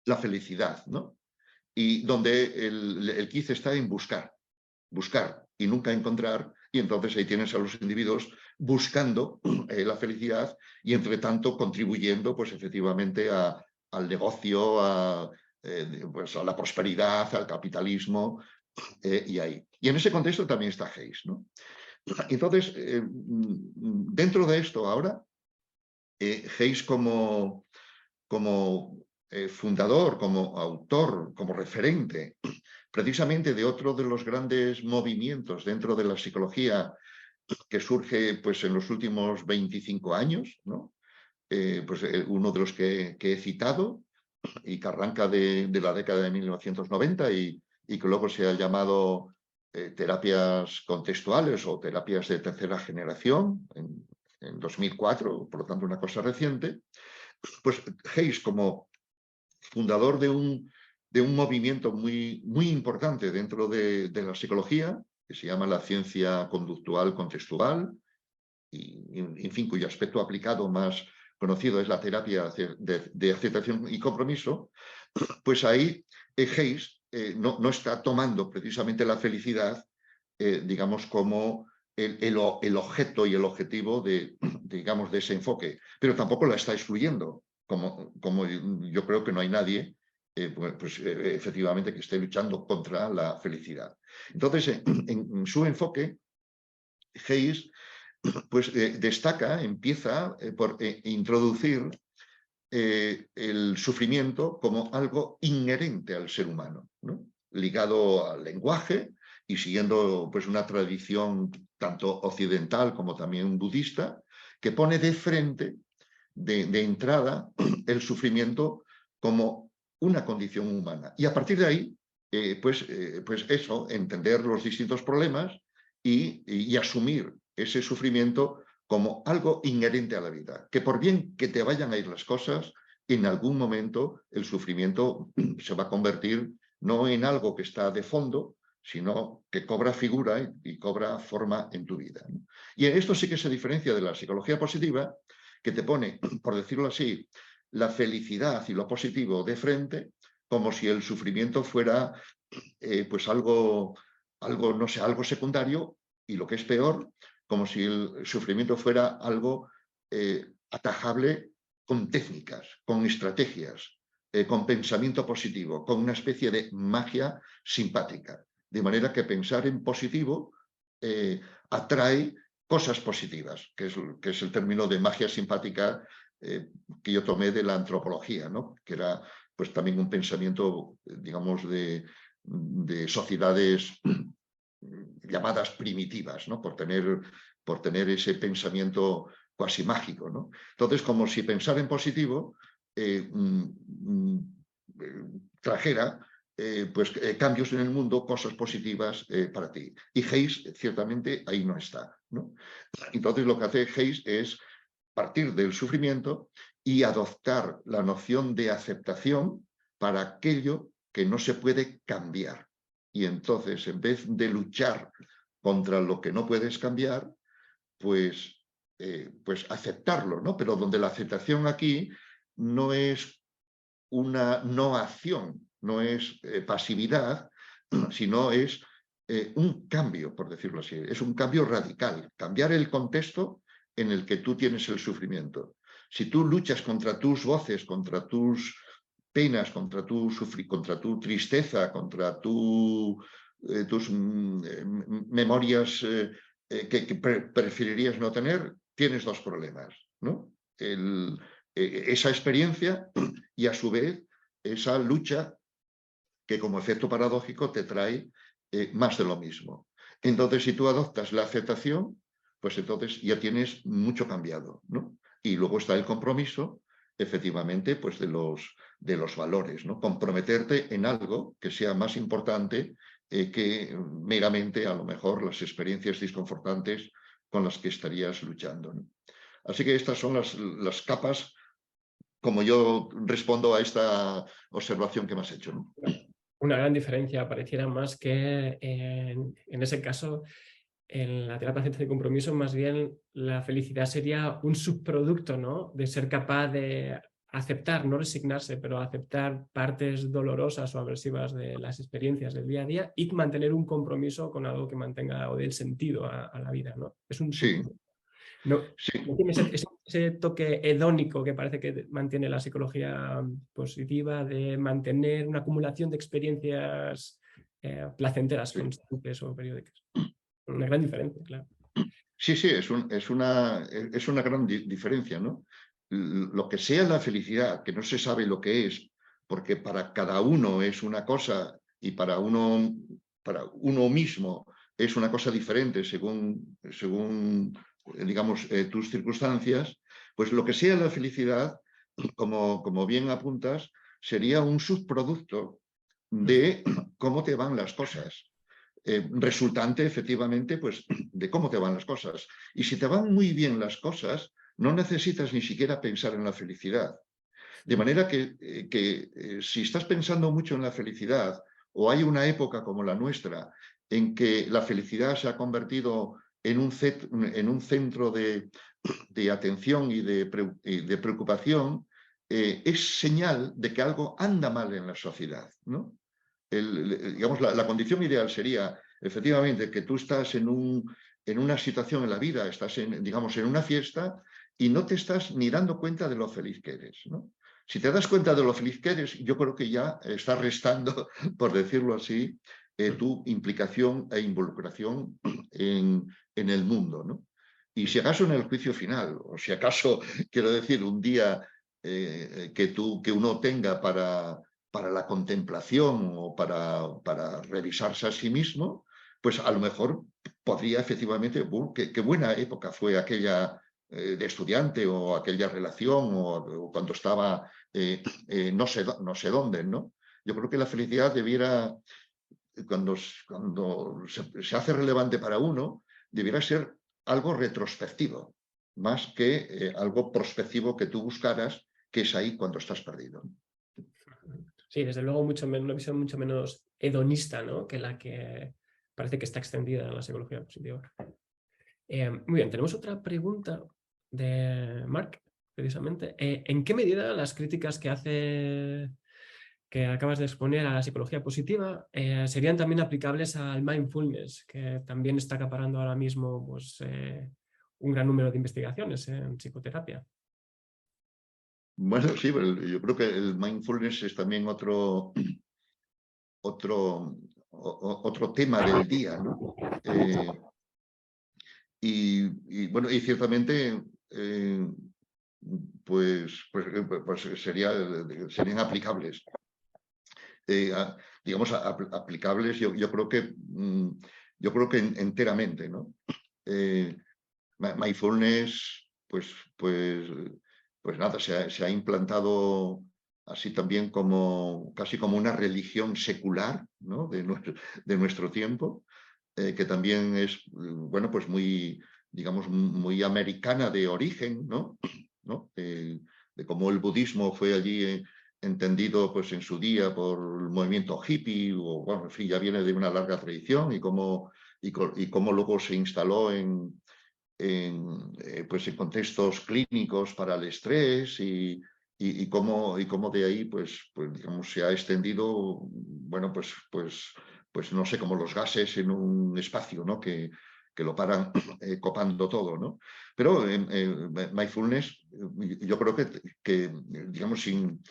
la felicidad, ¿no? Y donde el quiz está en buscar y nunca encontrar, y entonces ahí tienes a los individuos buscando la felicidad y entre tanto contribuyendo pues efectivamente al negocio, pues a la prosperidad, al capitalismo y ahí. Y en ese contexto también está Hayes, ¿no? Entonces, dentro de esto ahora, Hayes como fundador, como autor, como referente, precisamente de otro de los grandes movimientos dentro de la psicología que surge pues, en los últimos 25 años, ¿no? Uno de los que he citado y que arranca de la década de 1990 y que luego se ha llamado terapias contextuales o terapias de tercera generación en 2004, por lo tanto una cosa reciente. Pues Hayes, como fundador de un movimiento muy importante dentro de la psicología, que se llama la ciencia conductual contextual, y en fin, cuyo aspecto aplicado más conocido es la terapia de aceptación y compromiso, pues ahí Hayes no está tomando precisamente la felicidad, digamos, como el objeto y el objetivo digamos, de ese enfoque, pero tampoco la está excluyendo, como yo creo que no hay nadie efectivamente que esté luchando contra la felicidad. Entonces, en su enfoque, Hayes pues empieza por introducir el sufrimiento como algo inherente al ser humano, ¿no? Ligado al lenguaje y siguiendo pues, una tradición tanto occidental como también budista, que pone de frente, de entrada, el sufrimiento como una condición humana. Y a partir de ahí, pues eso, entender los distintos problemas y asumir ese sufrimiento como algo inherente a la vida, que por bien que te vayan a ir las cosas, en algún momento el sufrimiento se va a convertir no en algo que está de fondo, sino que cobra figura y cobra forma en tu vida. Y en esto sí que se diferencia de la psicología positiva, que te pone, por decirlo así, la felicidad y lo positivo de frente, como si el sufrimiento fuera pues algo, no sé, algo secundario, y lo que es peor, como si el sufrimiento fuera algo atajable con técnicas, con estrategias, con pensamiento positivo, con una especie de magia simpática. De manera que pensar en positivo atrae cosas positivas, que es el término de magia simpática que yo tomé de la antropología, ¿no? Que era pues también un pensamiento, digamos, de sociedades llamadas primitivas, ¿no? por tener ese pensamiento cuasi mágico, ¿no? Entonces, como si pensar en positivo trajera cambios en el mundo, cosas positivas para ti. Y Hayes, ciertamente, ahí no está, ¿no? Entonces, lo que hace Hayes es partir del sufrimiento y adoptar la noción de aceptación para aquello que no se puede cambiar. Y entonces, en vez de luchar contra lo que no puedes cambiar, pues aceptarlo, ¿no? Pero donde la aceptación aquí no es una no acción, no es pasividad, sino es un cambio, por decirlo así. Es un cambio radical, cambiar el contexto en el que tú tienes el sufrimiento. Si tú luchas contra tus voces, contra tus penas, contra tu tristeza, contra tus memorias que preferirías no tener, tienes dos problemas, ¿no? Esa experiencia y a su vez esa lucha que como efecto paradójico te trae más de lo mismo. Entonces, si tú adoptas la aceptación, pues entonces ya tienes mucho cambiado, ¿no? Y luego está el compromiso, efectivamente, pues de los valores, ¿no? Comprometerte en algo que sea más importante que meramente, a lo mejor, las experiencias desconfortantes con las que estarías luchando, ¿no? Así que estas son las capas como yo respondo a esta observación que me has hecho, ¿no? Una gran diferencia, pareciera más que en ese caso, en la terapia de compromiso, más bien la felicidad sería un subproducto, ¿no? De ser capaz de aceptar, no resignarse, pero aceptar partes dolorosas o aversivas de las experiencias del día a día y mantener un compromiso con algo que mantenga o dé el sentido a la vida, ¿no? Es un Sí, no, sí. no tiene ese toque hedónico que parece que mantiene la psicología positiva, de mantener una acumulación de experiencias placenteras Sí. constantes o periódicas. Una gran diferencia, claro. Sí, sí, es una gran diferencia, ¿no? Lo que sea la felicidad, que no se sabe lo que es, porque para cada uno es una cosa y para uno mismo es una cosa diferente según digamos, tus circunstancias, pues lo que sea la felicidad, como bien apuntas, sería un subproducto de cómo te van las cosas. Resultante efectivamente pues, de cómo te van las cosas. Y si te van muy bien las cosas, no necesitas ni siquiera pensar en la felicidad. De manera que si estás pensando mucho en la felicidad, o hay una época como la nuestra, en que la felicidad se ha convertido en un centro de atención y de preocupación, es señal de que algo anda mal en la sociedad, ¿no? Digamos, la condición ideal sería, efectivamente, que tú estás en una situación en la vida, estás, digamos, en una fiesta y no te estás ni dando cuenta de lo feliz que eres, ¿no? Si te das cuenta de lo feliz que eres, yo creo que ya estás restando, por decirlo así, tu implicación e involucración en el mundo, ¿no? Y si acaso en el juicio final, o si acaso, quiero decir, un día que uno tenga para la contemplación o para revisarse a sí mismo, pues a lo mejor podría efectivamente, qué buena época fue aquella de estudiante o aquella relación o cuando estaba no sé dónde, ¿no? Yo creo que la felicidad debiera, cuando se hace relevante para uno, debiera ser algo retrospectivo, más que algo prospectivo que tú buscaras, que es ahí cuando estás perdido. Sí, desde luego una visión mucho menos hedonista, ¿no? Que la que parece que está extendida en la psicología positiva. Muy bien, tenemos otra pregunta de Marc, precisamente. ¿En qué medida las críticas que acabas de exponer a la psicología positiva serían también aplicables al mindfulness, que también está acaparando ahora mismo pues, un gran número de investigaciones en psicoterapia? Bueno, sí, pero yo creo que el mindfulness es también otro tema del día, ¿no? Bueno, y ciertamente pues serían aplicables. Digamos, aplicables, yo creo que enteramente, ¿no? Mindfulness, pues nada, se ha implantado así también casi como una religión secular, ¿no? de nuestro tiempo, que también es, bueno, pues digamos, muy americana de origen, ¿no? De cómo el budismo fue allí entendido pues en su día por el movimiento hippie, o bueno, en fin, ya viene de una larga tradición, y cómo luego se instaló pues en contextos clínicos para el estrés y cómo de ahí pues digamos se ha extendido, bueno, pues no sé, como los gases en un espacio, ¿no? Que lo paran copando todo, ¿no? Pero mindfulness, yo creo que digamos, sin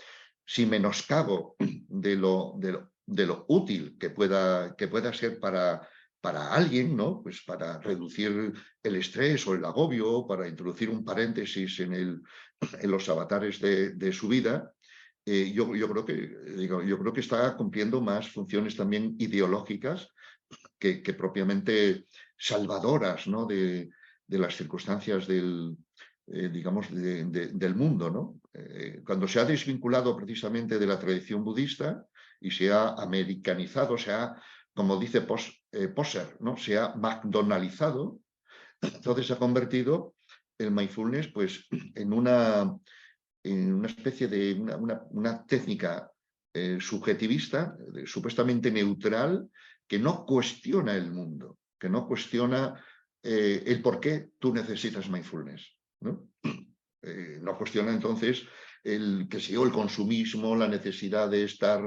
menoscabo de lo útil que pueda ser para alguien, ¿no? Pues para reducir el estrés o el agobio, para introducir un paréntesis en los avatares de su vida, yo creo que está cumpliendo más funciones también ideológicas que propiamente salvadoras, ¿no? de las circunstancias digamos, del mundo, ¿no? Cuando se ha desvinculado precisamente de la tradición budista y se ha americanizado, como dice Posser, ¿no? Se ha McDonaldizado, entonces se ha convertido el mindfulness pues, en una especie de una técnica subjetivista, supuestamente neutral, que no cuestiona el mundo, que no cuestiona el por qué tú necesitas mindfulness, ¿no? No cuestiona entonces el consumismo, la necesidad de estar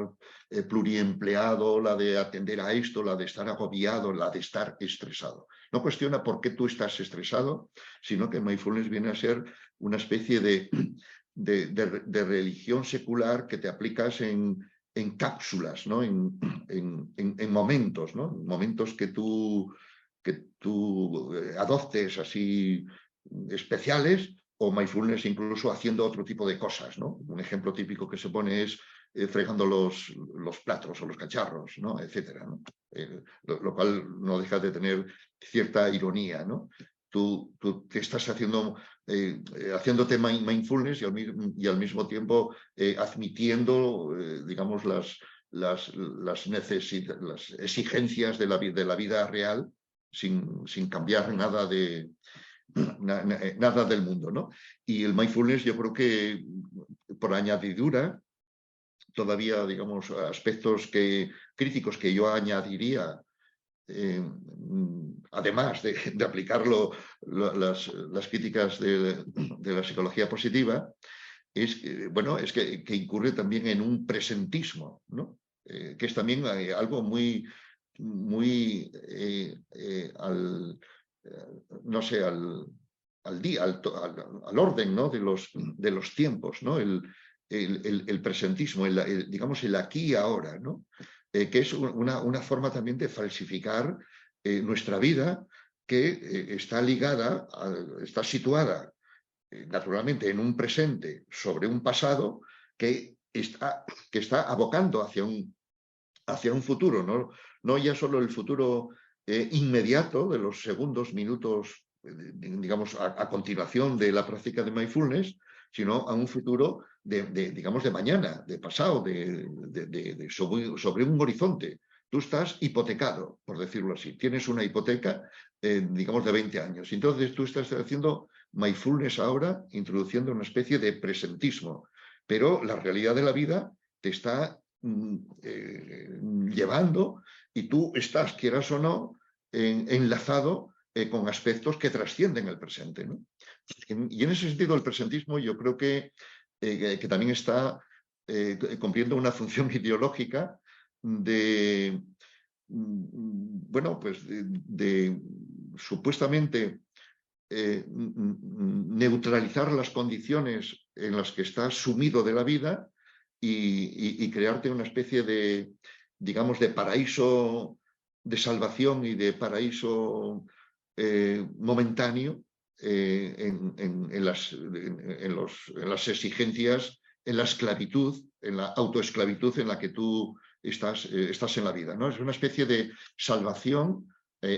pluriempleado, la de atender a esto, la de estar agobiado, la de estar estresado. No cuestiona por qué tú estás estresado, sino que mindfulness viene a ser una especie de religión secular que te aplicas en cápsulas, ¿no? En momentos, ¿no? Momentos que tú que tú adoptes así especiales, o mindfulness incluso haciendo otro tipo de cosas, ¿no? Un ejemplo típico que se pone es fregando los platos o los cacharros, ¿no? Etcétera, ¿no? Lo cual no deja de tener cierta ironía, ¿no? Tú te estás haciéndo mindfulness y al mismo tiempo admitiendo, digamos, las exigencias de la vida real sin cambiar nada nada del mundo, ¿no? Y el mindfulness, yo creo que por añadidura, todavía, digamos, aspectos críticos que yo añadiría, además de aplicarlo las críticas de la psicología positiva, es que incurre también en un presentismo, ¿no? Que es también algo muy no sé, al día, al orden, ¿no? de los tiempos, ¿no? El presentismo, digamos, el aquí y ahora, ¿no? Que es una forma también de falsificar nuestra vida, que está ligada, está situada naturalmente en un presente sobre un pasado que está abocando hacia un futuro, no ya solo el futuro inmediato de los segundos, minutos, digamos, a continuación de la práctica de mindfulness, sino a un futuro digamos, de mañana, de pasado, sobre un horizonte. Tú estás hipotecado, por decirlo así. Tienes una hipoteca, digamos, de 20 años. Entonces tú estás haciendo mindfulness ahora, introduciendo una especie de presentismo. Pero la realidad de la vida te está llevando, y tú estás, quieras o no, enlazado con aspectos que trascienden el presente, ¿no? Y en ese sentido el presentismo yo creo que también está cumpliendo una función ideológica bueno, pues de supuestamente neutralizar las condiciones en las que estás sumido de la vida y crearte una especie de, digamos, de paraíso de salvación y de paraíso momentáneo en las exigencias, en la esclavitud, en la autoesclavitud en la que tú estás en la vida, ¿no? Es una especie de salvación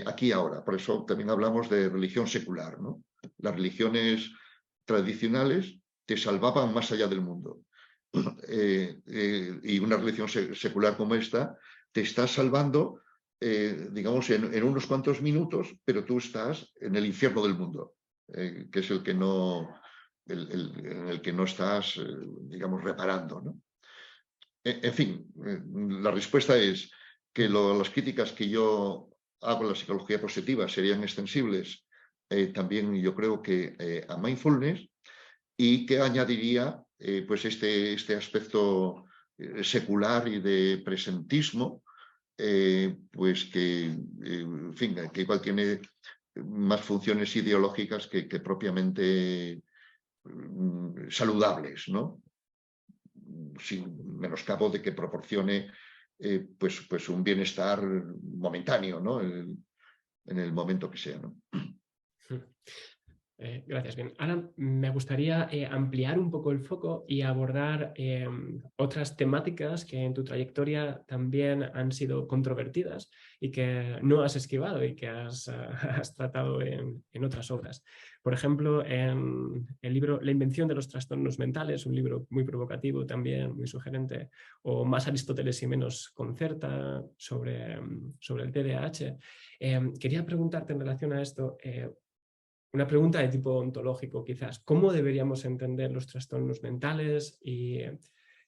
aquí y ahora. Por eso también hablamos de religión secular, ¿no? Las religiones tradicionales te salvaban más allá del mundo. Y una religión secular como esta te está salvando, digamos, en unos cuantos minutos, pero tú estás en el infierno del mundo, que es el que no, en el que no estás, digamos, reparando, ¿no? En fin, la respuesta es que las críticas que yo hago a la psicología positiva serían extensibles también, yo creo que a mindfulness, y que añadiría pues este aspecto secular y de presentismo, pues que, en fin, que igual tiene más funciones ideológicas que propiamente saludables, ¿no? Sin menoscabo de que proporcione pues un bienestar momentáneo, ¿no? En el momento que sea, ¿no? Gracias. Bien, ahora me gustaría ampliar un poco el foco y abordar otras temáticas que en tu trayectoria también han sido controvertidas y que no has esquivado y que has tratado en otras obras. Por ejemplo, en el libro La invención de los trastornos mentales, un libro muy provocativo también, muy sugerente, o Más Aristóteles y menos Concerta sobre el TDAH. Quería preguntarte en relación a esto, una pregunta de tipo ontológico, quizás. ¿Cómo deberíamos entender los trastornos mentales? Y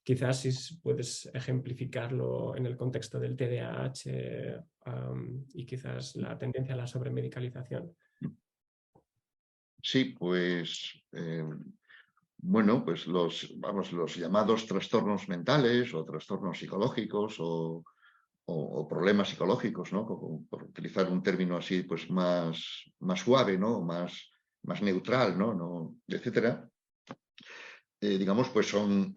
quizás si puedes ejemplificarlo en el contexto del TDAH y quizás la tendencia a la sobremedicalización. Sí, pues bueno, pues los llamados trastornos mentales o trastornos psicológicos o problemas psicológicos, ¿no? Por utilizar un término así, pues más suave, ¿no? Más neutral, ¿no? Etcétera. Digamos, pues son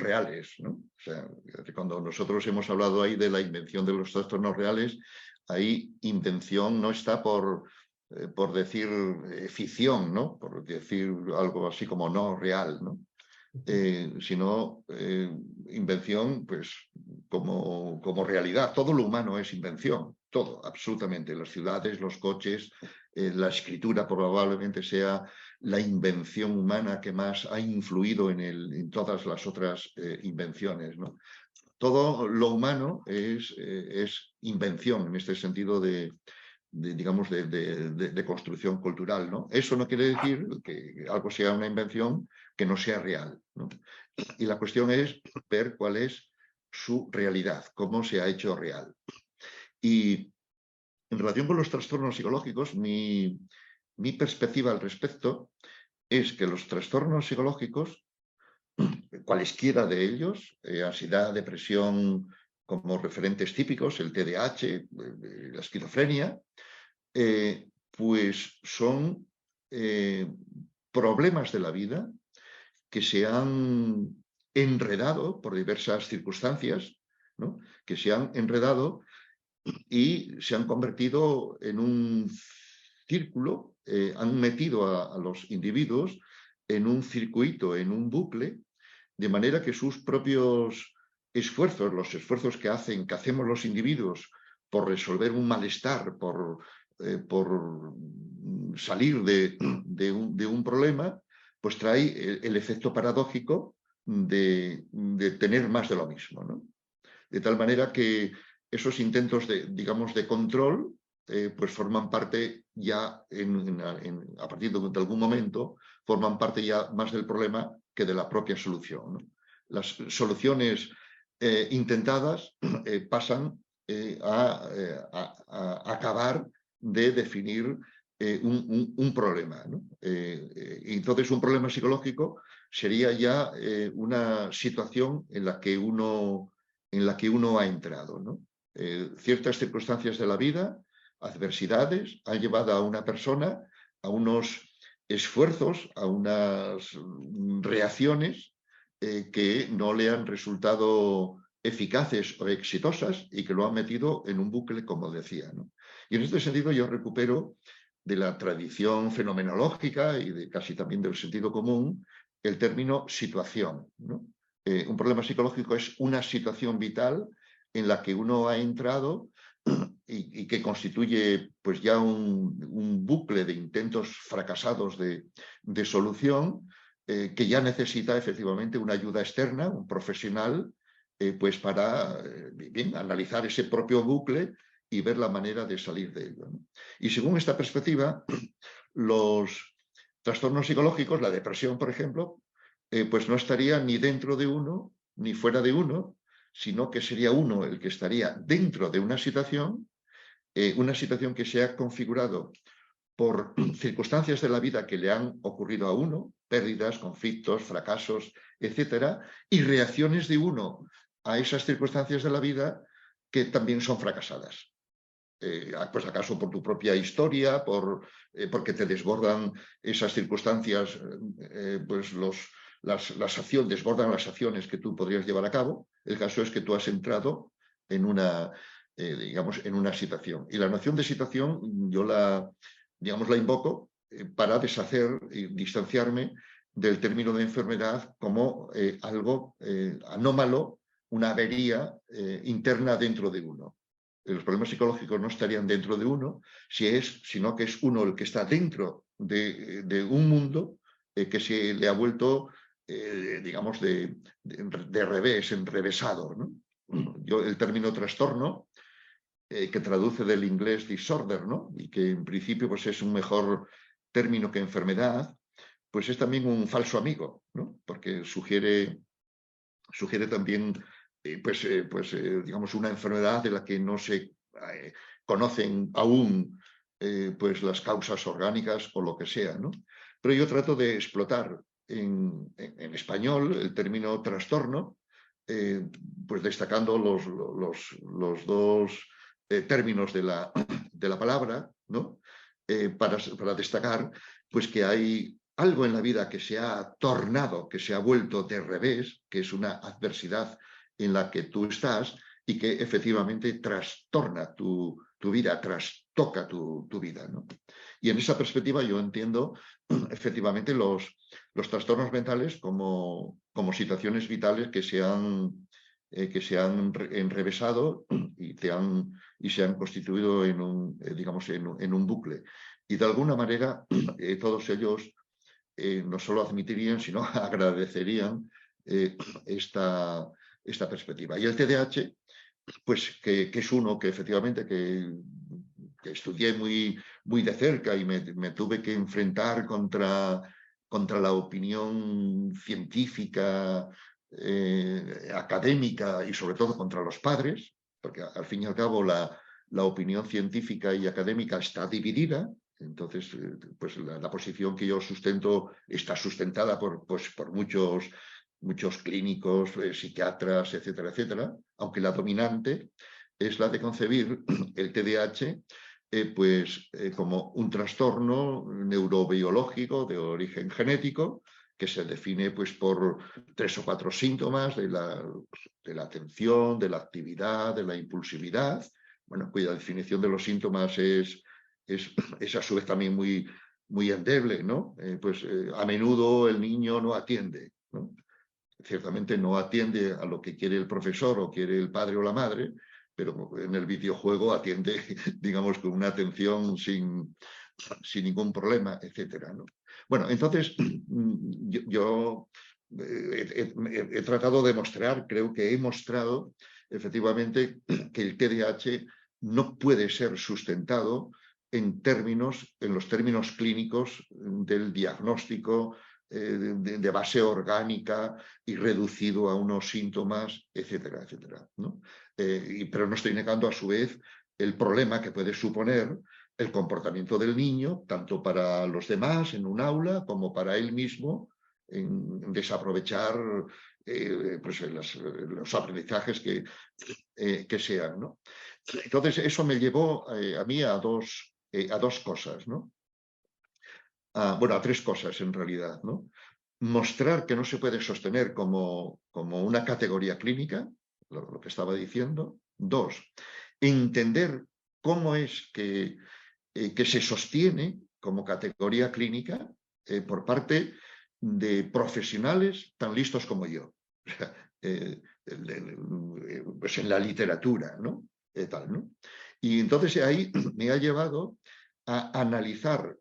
reales, ¿no? O sea, cuando nosotros hemos hablado ahí de la invención de los trastornos reales, ahí invención no está por decir ficción, ¿no? Por decir algo así como no real, ¿no? Sino invención pues como realidad. Todo lo humano es invención, todo, absolutamente. Las ciudades, los coches, la escritura probablemente sea la invención humana que más ha influido en todas las otras invenciones, ¿no? Todo lo humano es invención en este sentido digamos, de construcción cultural, ¿no? Eso no quiere decir que algo sea una invención que no sea real, ¿no? Y la cuestión es ver cuál es su realidad, cómo se ha hecho real. Y en relación con los trastornos psicológicos, mi perspectiva al respecto es que los trastornos psicológicos, cualesquiera de ellos, ansiedad, depresión como referentes típicos, el TDAH, la esquizofrenia, pues son problemas de la vida que se han enredado por diversas circunstancias, ¿no? Que se han enredado y se han convertido en un círculo, han metido a los individuos en un circuito, en un bucle, de manera que sus propios esfuerzos, los esfuerzos que hacemos los individuos por resolver un malestar, por salir de un problema, pues trae el efecto paradójico de tener más de lo mismo, ¿no? De tal manera que esos intentos digamos, de control, pues forman parte ya, a partir de algún momento, forman parte ya más del problema que de la propia solución, ¿no? Las soluciones intentadas pasan a acabar de definir un problema, ¿no? Entonces, un problema psicológico sería ya una situación en la que uno ha entrado, ¿no? Ciertas circunstancias de la vida, adversidades, han llevado a una persona a unos esfuerzos, a unas reacciones que no le han resultado eficaces o exitosas y que lo han metido en un bucle, como decía, ¿no? Y en este sentido yo recupero de la tradición fenomenológica y casi también del sentido común el término situación, ¿no? Un problema psicológico es una situación vital en la que uno ha entrado y que constituye pues ya un bucle de intentos fracasados de solución que ya necesita efectivamente una ayuda externa, un profesional, pues para bien, analizar ese propio bucle y ver la manera de salir de ello, ¿no? Y según esta perspectiva, los trastornos psicológicos, la depresión, por ejemplo, pues no estaría ni dentro de uno ni fuera de uno, sino que sería uno el que estaría dentro de una situación que se ha configurado por circunstancias de la vida que le han ocurrido a uno, pérdidas, conflictos, fracasos, etcétera, y reacciones de uno a esas circunstancias de la vida que también son fracasadas. Pues acaso por tu propia historia, porque te desbordan esas circunstancias, pues desbordan las acciones que tú podrías llevar a cabo. El caso es que tú has entrado en una, digamos, en una situación. Y la noción de situación yo la invoco para deshacer y distanciarme del término de enfermedad como algo anómalo, una avería interna dentro de uno. Los problemas psicológicos no estarían dentro de uno, sino que es uno el que está dentro de un mundo que se le ha vuelto, digamos, de revés, enrevesado, ¿no? Yo el término trastorno, que traduce del inglés disorder, ¿no? Y que en principio pues, es un mejor término que enfermedad, pues es también un falso amigo, ¿no? Porque sugiere también digamos, una enfermedad de la que no se conocen aún pues las causas orgánicas o lo que sea, ¿no? Pero yo trato de explotar en español el término trastorno, pues destacando los dos términos de la palabra, ¿no? Para destacar pues que hay algo en la vida que se ha tornado, que se ha vuelto de revés, que es una adversidad en la que tú estás y que efectivamente trastorna tu vida, trastoca tu vida, ¿no? Y en esa perspectiva yo entiendo efectivamente los trastornos mentales como situaciones vitales que se han enrevesado y se han constituido en un, digamos, en un bucle. Y de alguna manera todos ellos no solo admitirían, sino agradecerían esta perspectiva. Y el TDAH, pues que es uno que efectivamente que estudié muy de cerca y me tuve que enfrentar contra la opinión científica, académica y sobre todo contra los padres, porque al fin y al cabo la opinión científica y académica está dividida. Entonces, pues la posición que yo sustento está sustentada por muchos clínicos, psiquiatras, etcétera, etcétera, aunque la dominante es la de concebir el TDAH como un trastorno neurobiológico de origen genético que se define pues, por 3 o 4 síntomas de la atención, de la actividad, de la impulsividad, bueno, cuya definición de los síntomas es a su vez también muy endeble, ¿no? A menudo el niño no atiende, ¿no? Ciertamente no atiende a lo que quiere el profesor o quiere el padre o la madre, pero en el videojuego atiende, digamos, con una atención sin ningún problema, etcétera, ¿no? Bueno, entonces yo he tratado de mostrar, creo que he mostrado efectivamente que el TDAH no puede ser sustentado en los términos clínicos del diagnóstico de base orgánica y reducido a unos síntomas, etcétera, etcétera, ¿no? Pero no estoy negando a su vez el problema que puede suponer el comportamiento del niño, tanto para los demás en un aula como para él mismo, en desaprovechar pues los aprendizajes que sean, ¿no? Entonces, eso me llevó a mí a dos cosas, ¿no? Bueno, a 3 cosas en realidad, ¿no? Mostrar que no se puede sostener como una categoría clínica, lo que estaba diciendo. 2, entender cómo es que se sostiene como categoría clínica por parte de profesionales tan listos como yo. Pues en la literatura, ¿no? Tal, ¿no? Y entonces ahí me ha llevado a analizar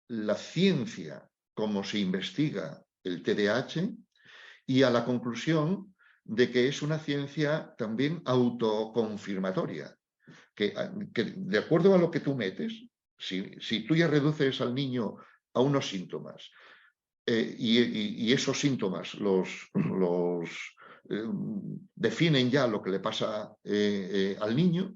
la ciencia, cómo se investiga el TDAH, y a la conclusión de que es una ciencia también autoconfirmatoria, que de acuerdo a lo que tú metes, si tú ya reduces al niño a unos síntomas y esos síntomas los definen ya lo que le pasa al niño,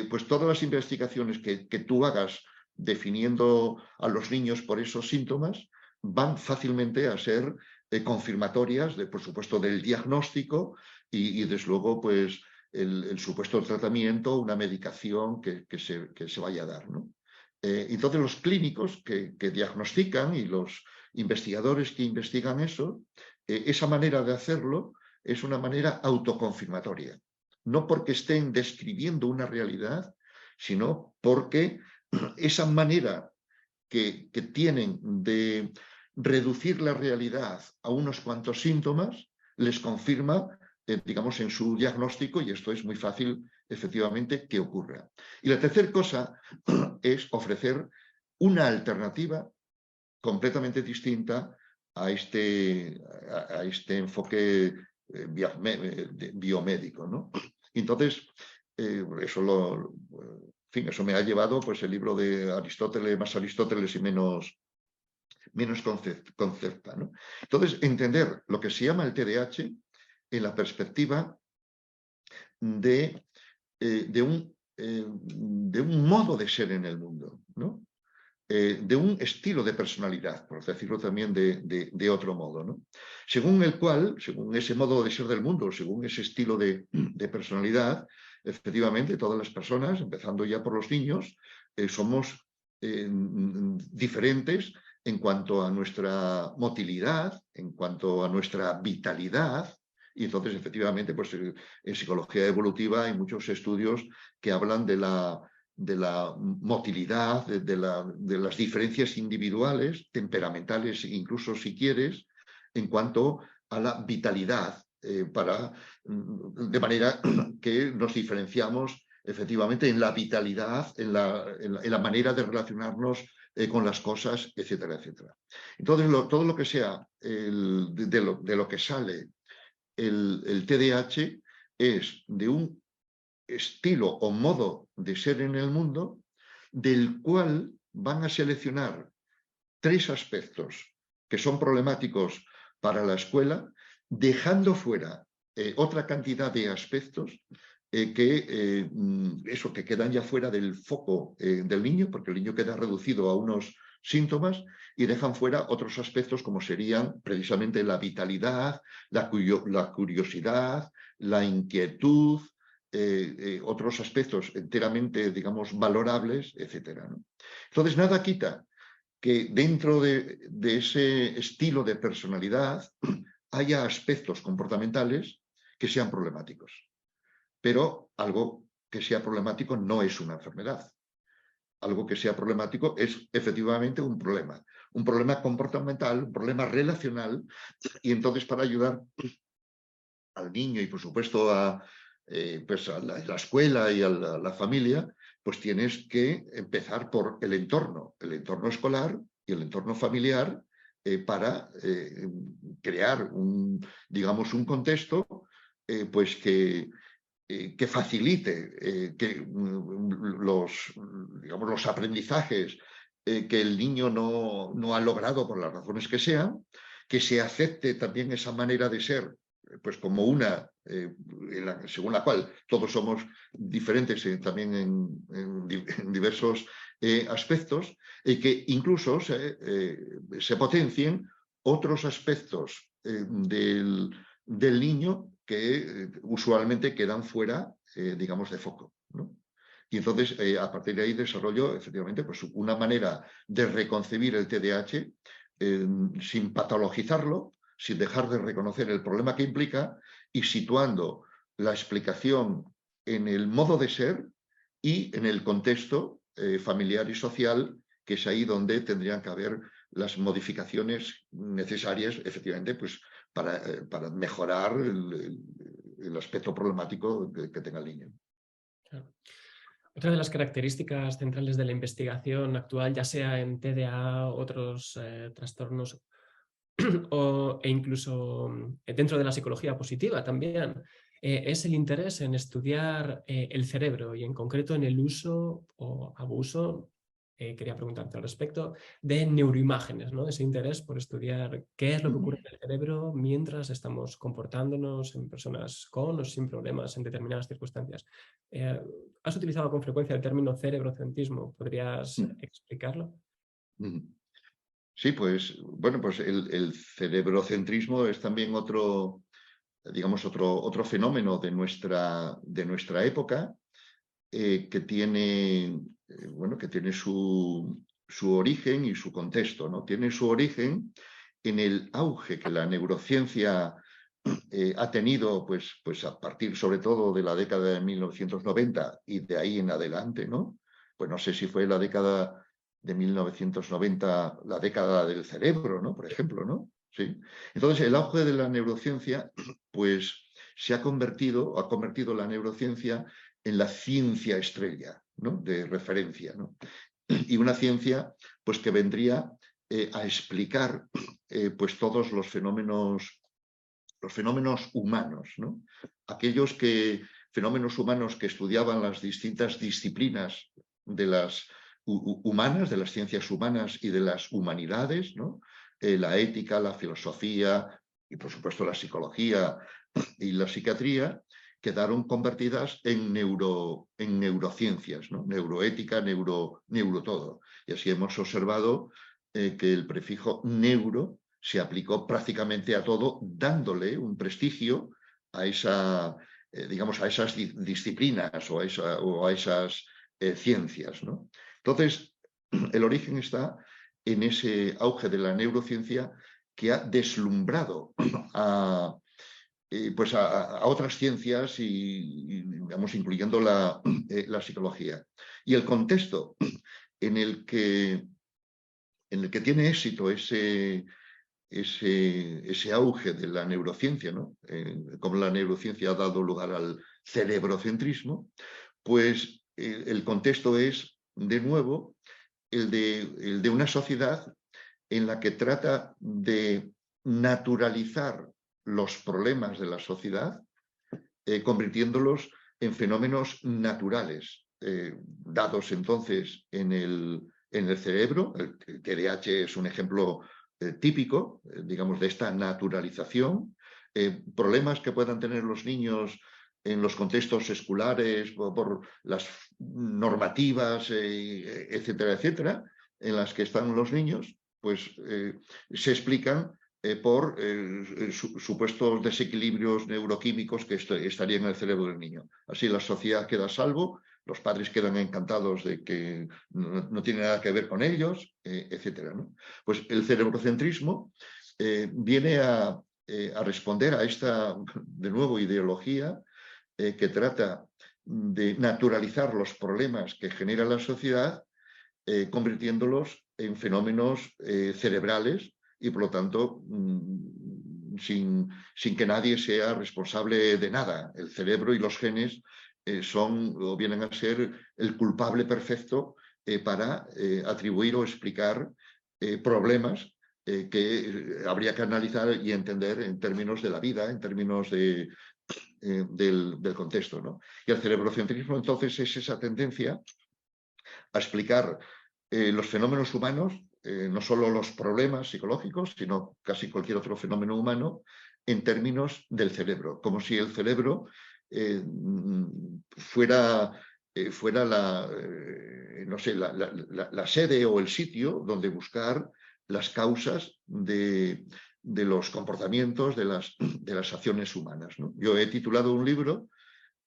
pues todas las investigaciones que tú hagas definiendo a los niños por esos síntomas van fácilmente a ser confirmatorias, por supuesto, del diagnóstico y desde luego, pues, el supuesto tratamiento, una medicación que se vaya a dar, ¿no? Entonces, los clínicos que diagnostican y los investigadores que investigan eso, esa manera de hacerlo es una manera autoconfirmatoria. No porque estén describiendo una realidad, sino porque esa manera que tienen de reducir la realidad a unos cuantos síntomas les confirma, digamos, en su diagnóstico, y esto es muy fácil, efectivamente, que ocurra. Y la tercera cosa es ofrecer una alternativa completamente distinta a este enfoque biomédico, ¿no? Entonces, eso me ha llevado, pues, el libro de Aristóteles, más Aristóteles y menos concepta, ¿no? Entonces, entender lo que se llama el TDAH en la perspectiva de un modo de ser en el mundo, ¿no? De un estilo de personalidad, por decirlo también de otro modo, ¿no? Según el cual, según ese modo de ser del mundo, según ese estilo de personalidad, efectivamente todas las personas, empezando ya por los niños, somos diferentes en cuanto a nuestra motilidad, en cuanto a nuestra vitalidad. Y entonces, efectivamente, pues en psicología evolutiva hay muchos estudios que hablan de la la motilidad, de las diferencias individuales, temperamentales incluso si quieres, en cuanto a la vitalidad, de manera que nos diferenciamos efectivamente en la vitalidad, en la manera de relacionarnos con las cosas, etcétera, etcétera. Entonces, todo lo que sea de lo que sale el TDAH es de un estilo o modo de ser en el mundo del cual van a seleccionar 3 aspectos que son problemáticos para la escuela, dejando fuera otra cantidad de aspectos que quedan ya fuera del foco del niño, porque el niño queda reducido a unos síntomas, y dejan fuera otros aspectos como serían precisamente la vitalidad, la curiosidad, la inquietud, otros aspectos enteramente, digamos, valorables, etcétera, ¿no? Entonces, nada quita que dentro de ese estilo de personalidad haya aspectos comportamentales que sean problemáticos. Pero algo que sea problemático no es una enfermedad. Algo que sea problemático es efectivamente un problema comportamental, un problema relacional, y entonces para ayudar al niño y por supuesto a la escuela y a la familia, pues tienes que empezar por el entorno escolar y el entorno familiar para crear digamos, un contexto pues que facilite los aprendizajes que el niño no ha logrado por las razones que sean, que se acepte también esa manera de ser pues como una, según la cual todos somos diferentes también en diversos aspectos, y que incluso se potencien otros aspectos del niño que usualmente quedan fuera, digamos, de foco, ¿no? Y entonces, a partir de ahí desarrollo, efectivamente, pues una manera de reconcebir el TDAH sin patologizarlo, sin dejar de reconocer el problema que implica y situando la explicación en el modo de ser y en el contexto familiar y social, que es ahí donde tendrían que haber las modificaciones necesarias, efectivamente, pues para mejorar el aspecto problemático que tenga el niño. Claro. Otra de las características centrales de la investigación actual, ya sea en TDA, otros trastornos e incluso dentro de la psicología positiva también, es el interés en estudiar el cerebro y en concreto en el uso o abuso, quería preguntarte al respecto, de neuroimágenes, ¿no? Ese interés por estudiar qué es lo que ocurre en el cerebro mientras estamos comportándonos en personas con o sin problemas en determinadas circunstancias. ¿Has utilizado con frecuencia el término cerebrocentrismo? ¿Podrías explicarlo? Sí, pues bueno, pues el cerebrocentrismo es también otro, digamos, otro fenómeno de nuestra época que tiene, bueno, que tiene su origen y su contexto, ¿no? Tiene su origen en el auge que la neurociencia ha tenido pues a partir sobre todo de la década de 1990 y de ahí en adelante, ¿no? Pues no sé si fue la década de 1990, la década del cerebro, ¿no? Por ejemplo, ¿no? Sí. Entonces, el auge de la neurociencia, pues ha convertido la neurociencia en la ciencia estrella, ¿no? De referencia, ¿no? Y una ciencia, pues que vendría a explicar pues todos los fenómenos humanos, ¿no? Aquellos fenómenos humanos que estudiaban las distintas disciplinas de las humanas, de las ciencias humanas y de las humanidades, ¿no? La ética, la filosofía y por supuesto la psicología y la psiquiatría, quedaron convertidas en neurociencias, ¿no? Neuroética, neuro todo. Y así hemos observado que el prefijo neuro se aplicó prácticamente a todo, dándole un prestigio a digamos, a esas disciplinas o a esas ciencias, ¿no? Entonces, el origen está en ese auge de la neurociencia que ha deslumbrado a pues a otras ciencias digamos, incluyendo la psicología. Y el contexto en el que tiene éxito ese auge de la neurociencia, ¿no? Como la neurociencia ha dado lugar al cerebrocentrismo, pues el contexto es, de nuevo, el de una sociedad en la que trata de naturalizar los problemas de la sociedad, convirtiéndolos en fenómenos naturales, dados entonces en el cerebro. El TDAH es un ejemplo típico, digamos, de esta naturalización. Problemas que puedan tener los niños en los contextos escolares, por las normativas, etcétera, etcétera, en las que están los niños, pues se explican por supuestos desequilibrios neuroquímicos que estarían en el cerebro del niño. Así la sociedad queda a salvo, los padres quedan encantados de que no tiene nada que ver con ellos, etcétera, ¿no? Pues el cerebrocentrismo viene a responder a esta, de nuevo, ideología que trata de naturalizar los problemas que genera la sociedad, convirtiéndolos en fenómenos cerebrales y, por lo tanto, sin que nadie sea responsable de nada. El cerebro y los genes son o vienen a ser el culpable perfecto para atribuir o explicar problemas que habría que analizar y entender en términos de la vida, en términos del contexto, ¿no? Y el cerebrocentrismo, entonces, es esa tendencia a explicar los fenómenos humanos, no solo los problemas psicológicos, sino casi cualquier otro fenómeno humano, en términos del cerebro, como si el cerebro fuera no sé, la sede o el sitio donde buscar las causas de los comportamientos, de las acciones humanas, ¿no? Yo he titulado un libro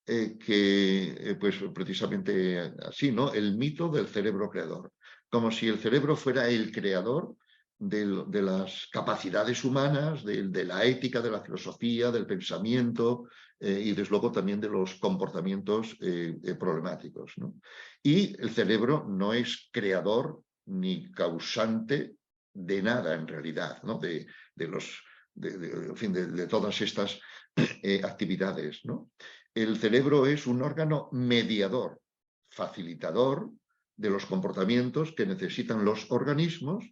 que, pues precisamente así, ¿no? El mito del cerebro creador. Como si el cerebro fuera el creador de las capacidades humanas, de la ética, de la filosofía, del pensamiento y, desde luego, también de los comportamientos problemáticos, ¿no? Y el cerebro no es creador ni causante de nada, en realidad, ¿no? En fin, de todas estas actividades, ¿no? El cerebro es un órgano mediador, facilitador de los comportamientos que necesitan los organismos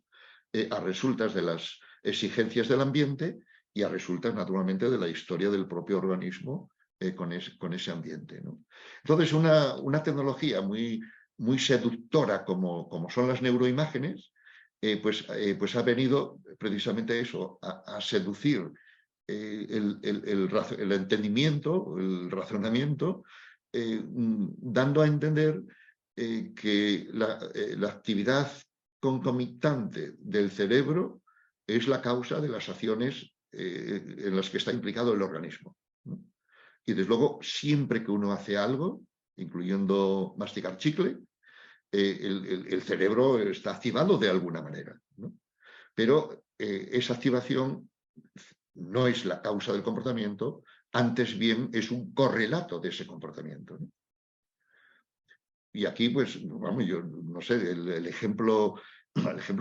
a resultas de las exigencias del ambiente y a resultas, naturalmente, de la historia del propio organismo con ese ambiente, ¿no? Entonces, una tecnología muy, muy seductora como son las neuroimágenes, pues ha venido precisamente eso, a seducir el entendimiento, el razonamiento, dando a entender que la actividad concomitante del cerebro es la causa de las acciones en las que está implicado el organismo, ¿no? Y, desde luego, siempre que uno hace algo, incluyendo masticar chicle, el cerebro está activado de alguna manera, ¿no? Pero esa activación no es la causa del comportamiento, antes bien es un correlato de ese comportamiento, ¿no? Y aquí, pues, vamos, yo no sé, el ejemplo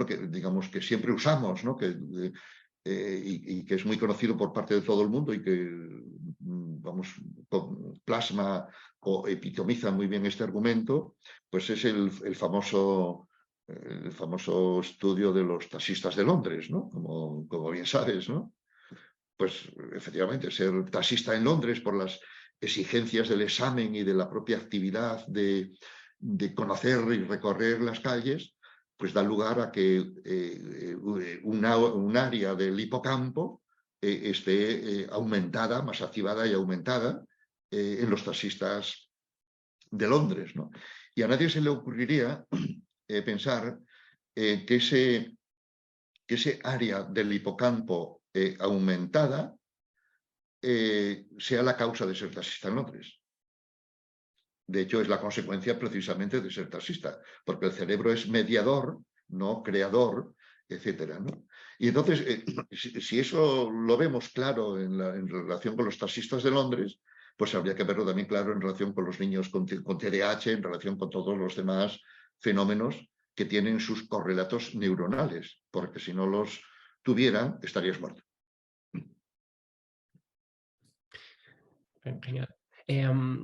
que, digamos, que siempre usamos, ¿no? Y que es muy conocido por parte de todo el mundo y que, vamos, plasma o epitomiza muy bien este argumento, pues es el famoso estudio de los taxistas de Londres, ¿no? Como bien sabes, ¿no? Pues efectivamente, ser taxista en Londres por las exigencias del examen y de la propia actividad de conocer y recorrer las calles, pues da lugar a que un área del hipocampo esté aumentada, más activada y aumentada en los taxistas de Londres, ¿no? Y a nadie se le ocurriría pensar que ese área del hipocampo aumentada sea la causa de ser taxista en Londres. De hecho, es la consecuencia precisamente de ser taxista, porque el cerebro es mediador, no creador, etcétera, ¿no? Y entonces, si eso lo vemos claro en relación con los taxistas de Londres, pues habría que verlo también claro en relación con los niños con TDAH, en relación con todos los demás fenómenos que tienen sus correlatos neuronales, porque si no los tuvieran, estarías muerto. Genial.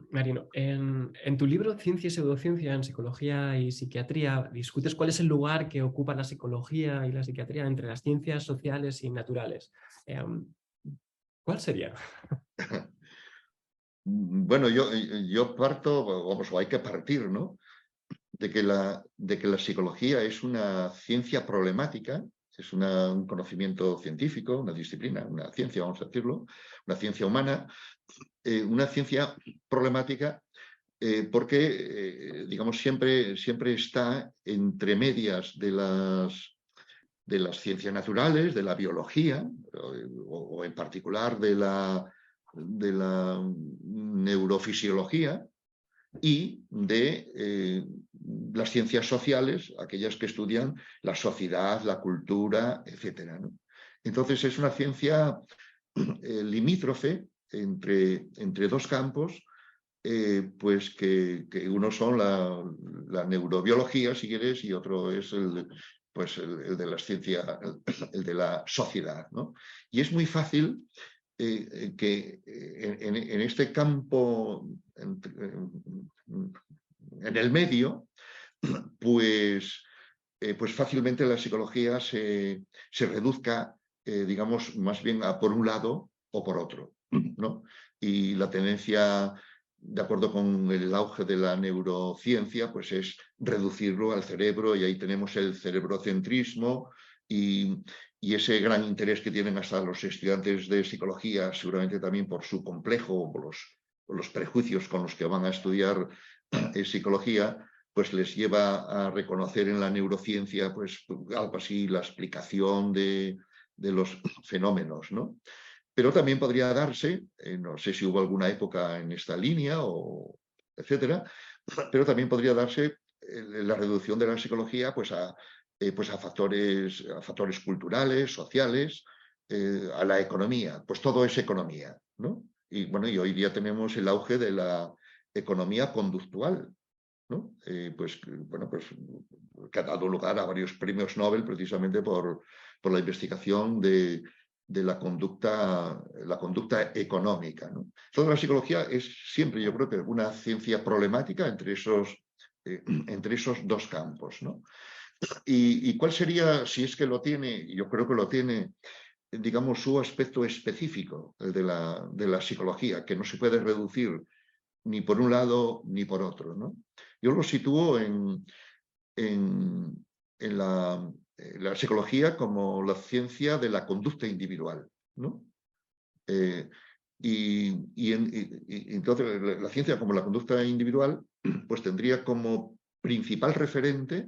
Marino, en tu libro Ciencia y Pseudociencia en Psicología y Psiquiatría discutes cuál es el lugar que ocupa la psicología y la psiquiatría entre las ciencias sociales y naturales. ¿Cuál sería? Bueno, yo parto, vamos, o hay que partir, ¿no? De que la psicología es una ciencia problemática, es un conocimiento científico, una disciplina, una ciencia, vamos a decirlo, una ciencia humana, una ciencia problemática porque, digamos, siempre está entre medias de las ciencias naturales, de la biología, o en particular de la neurofisiología, y de las ciencias sociales, aquellas que estudian la sociedad, la cultura, etcétera, ¿no? Entonces es una ciencia limítrofe entre dos campos, pues que uno son la neurobiología, si quieres, y otro es el de la ciencia, el de la sociedad, ¿no? Y es muy fácil que en este campo, en el medio, pues fácilmente la psicología se reduzca, digamos, más bien a por un lado o por otro, ¿no? Y la tendencia, de acuerdo con el auge de la neurociencia, pues es reducirlo al cerebro, y ahí tenemos el cerebrocentrismo y ese gran interés que tienen hasta los estudiantes de psicología, seguramente también por su complejo, por los prejuicios con los que van a estudiar psicología, pues les lleva a reconocer en la neurociencia, pues algo así, la explicación de los fenómenos, ¿no? Pero también podría darse, no sé si hubo alguna época en esta línea, etcétera, pero también podría darse la reducción de la psicología pues a factores culturales, sociales, a la economía. Pues todo es economía, ¿no? Y bueno, y hoy día tenemos el auge de la economía conductual, ¿no? Pues que ha dado lugar a varios premios Nobel precisamente por la investigación de la conducta económica, ¿no? Toda la psicología es siempre, yo creo que una ciencia problemática entre esos dos campos, ¿no? ¿Y cuál sería, si es que lo tiene, yo creo que lo tiene, digamos, su aspecto específico, el de la psicología, que no se puede reducir ni por un lado ni por otro, ¿no? Yo lo sitúo en la psicología como la ciencia de la conducta individual, ¿no? Entonces la ciencia como la conducta individual pues tendría como principal referente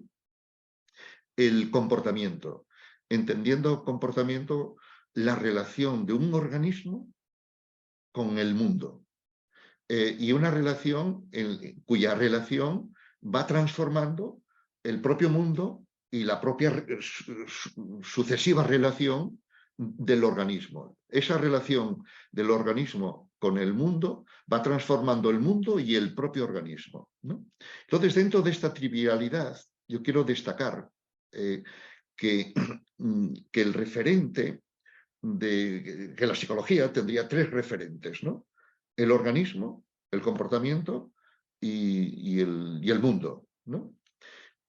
el comportamiento, entendiendo comportamiento la relación de un organismo con el mundo. Y una relación cuya relación va transformando el propio mundo y la propia sucesiva relación del organismo. Esa relación del organismo con el mundo va transformando el mundo y el propio organismo, ¿no? Entonces, dentro de esta trivialidad, yo quiero destacar que el referente que la psicología tendría tres referentes, ¿no? El organismo, el comportamiento y el mundo, ¿no?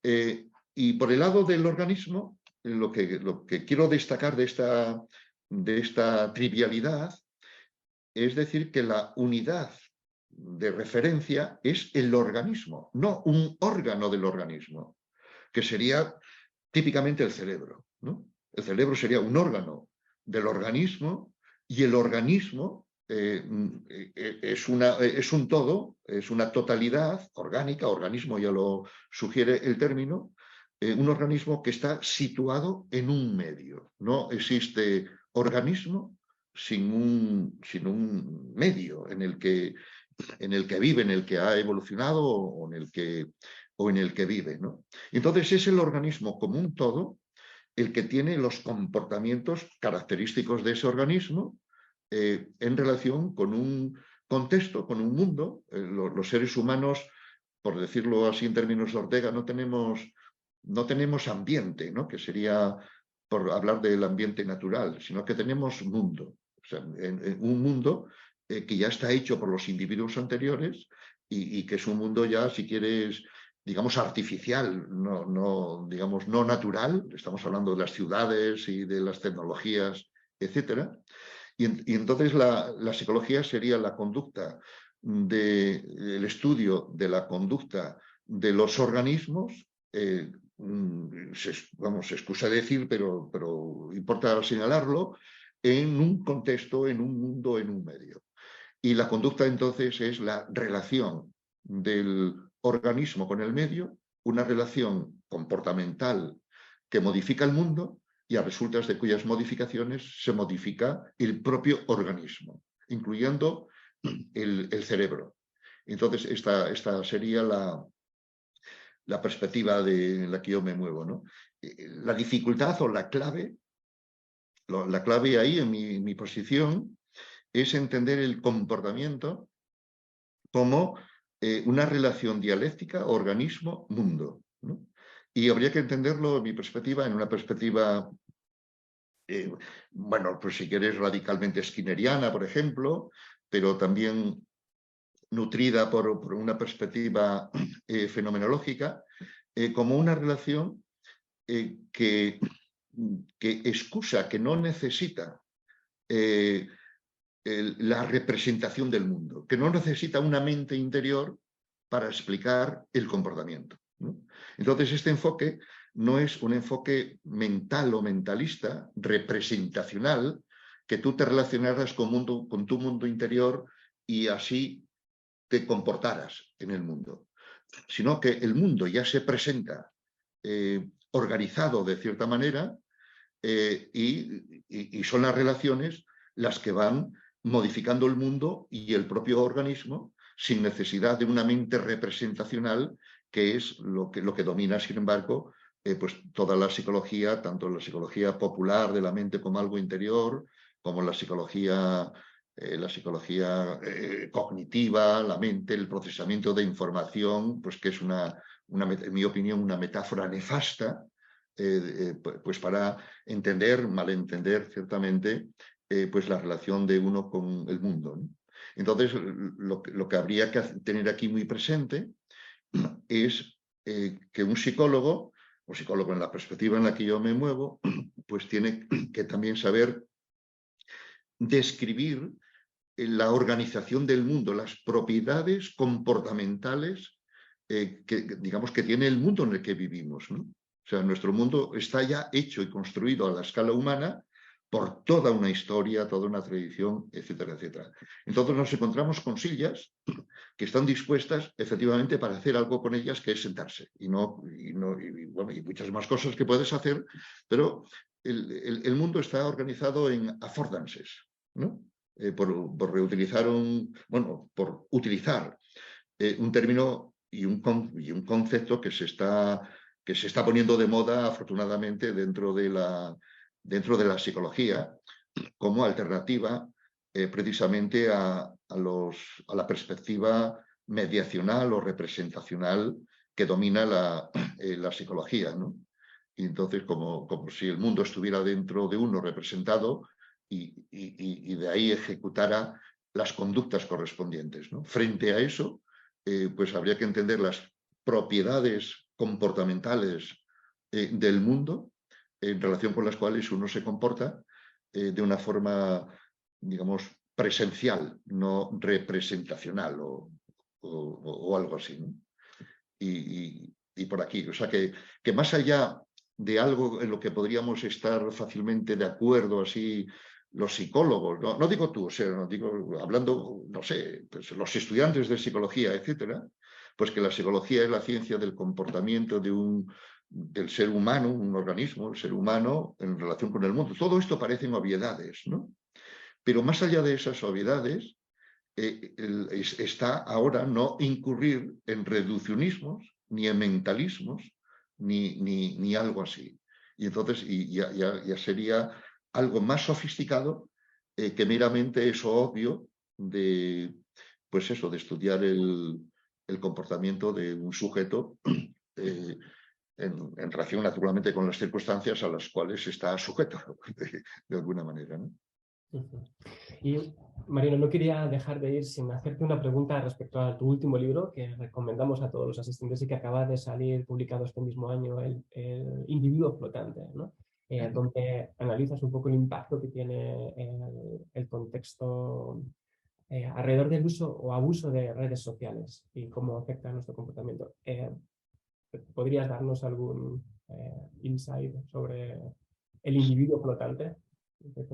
Y por el lado del organismo, lo que quiero destacar de esta trivialidad es decir que la unidad de referencia es el organismo, no un órgano del organismo, que sería típicamente el cerebro, ¿no? El cerebro sería un órgano del organismo y el organismo es un todo, es una totalidad orgánica, organismo ya lo sugiere el término, un organismo que está situado en un medio. No existe organismo sin un medio en el que vive, en el que ha evolucionado o en el que vive, ¿no? Entonces es el organismo como un todo el que tiene los comportamientos característicos de ese organismo en relación con un contexto, con un mundo. Los seres humanos, por decirlo así en términos de Ortega, no tenemos ambiente, ¿no? Que sería por hablar del ambiente natural, sino que tenemos mundo. O sea, un mundo que ya está hecho por los individuos anteriores y que es un mundo ya, si quieres, digamos, artificial, digamos, no natural. Estamos hablando de las ciudades y de las tecnologías, etcétera. Y entonces la psicología sería la conducta el estudio de la conducta de los organismos. Se excusa decir, pero importa señalarlo, en un contexto, en un mundo, en un medio. Y la conducta entonces es la relación del organismo con el medio, una relación comportamental que modifica el mundo y a resultas de cuyas modificaciones se modifica el propio organismo, incluyendo el cerebro. Entonces, esta sería la perspectiva en la que yo me muevo, ¿no? La dificultad o la clave ahí en mi posición es entender el comportamiento como una relación dialéctica organismo-mundo, ¿no? Y habría que entenderlo, en mi perspectiva, en una perspectiva, bueno, pues si quieres, radicalmente skinneriana, por ejemplo, pero también nutrida por una perspectiva fenomenológica, como una relación que excusa, que no necesita la representación del mundo, que no necesita una mente interior para explicar el comportamiento, ¿no? Entonces, este enfoque no es un enfoque mental o mentalista, representacional, que tú te relacionaras con tu mundo interior y así te comportaras en el mundo, sino que el mundo ya se presenta organizado de cierta manera y son las relaciones las que van modificando el mundo y el propio organismo sin necesidad de una mente representacional, que es lo que domina, sin embargo, pues toda la psicología, tanto la psicología popular de la mente como algo interior, como la psicología cognitiva, la mente, el procesamiento de información, pues que es en mi opinión, una metáfora nefasta, pues para malentender ciertamente, pues la relación de uno con el mundo, ¿no? Entonces, lo que habría que tener aquí muy presente es que un psicólogo, o psicólogo en la perspectiva en la que yo me muevo, pues tiene que también saber describir la organización del mundo, las propiedades comportamentales digamos, que tiene el mundo en el que vivimos, ¿no? O sea, nuestro mundo está ya hecho y construido a la escala humana por toda una historia, toda una tradición, etcétera, etcétera. Entonces nos encontramos con sillas que están dispuestas efectivamente para hacer algo con ellas, que es sentarse. Y muchas más cosas que puedes hacer, pero el mundo está organizado en affordances, ¿no? Por utilizar un término y un concepto que se está poniendo de moda, afortunadamente, dentro de la psicología, como alternativa precisamente a la perspectiva mediacional o representacional que domina la psicología, ¿no? Y entonces, como si el mundo estuviera dentro de uno representado y de ahí ejecutara las conductas correspondientes, ¿no? Frente a eso, pues habría que entender las propiedades comportamentales del mundo en relación con las cuales uno se comporta de una forma, digamos, presencial, no representacional o algo así, ¿no? Y por aquí, o sea que más allá de algo en lo que podríamos estar fácilmente de acuerdo, así los psicólogos, no digo tú, o sea, no digo, hablando, no sé, pues los estudiantes de psicología, etcétera, pues que la psicología es la ciencia del comportamiento del ser humano, un organismo, el ser humano en relación con el mundo. Todo esto parecen obviedades, ¿no? Pero más allá de esas obviedades, está ahora no incurrir en reduccionismos, ni en mentalismos, ni algo así. Y entonces ya sería algo más sofisticado que meramente eso obvio de, pues eso, de estudiar el comportamiento de un sujeto en relación naturalmente con las circunstancias a las cuales está sujeto, de alguna manera, ¿no? Y Mariano, no quería dejar de ir sin hacerte una pregunta respecto a tu último libro que recomendamos a todos los asistentes y que acaba de salir publicado este mismo año, el Individuo Flotante, ¿no? Donde analizas un poco el impacto que tiene el contexto alrededor del uso o abuso de redes sociales y cómo afecta a nuestro comportamiento. ¿Podrías darnos algún insight sobre el individuo flotante?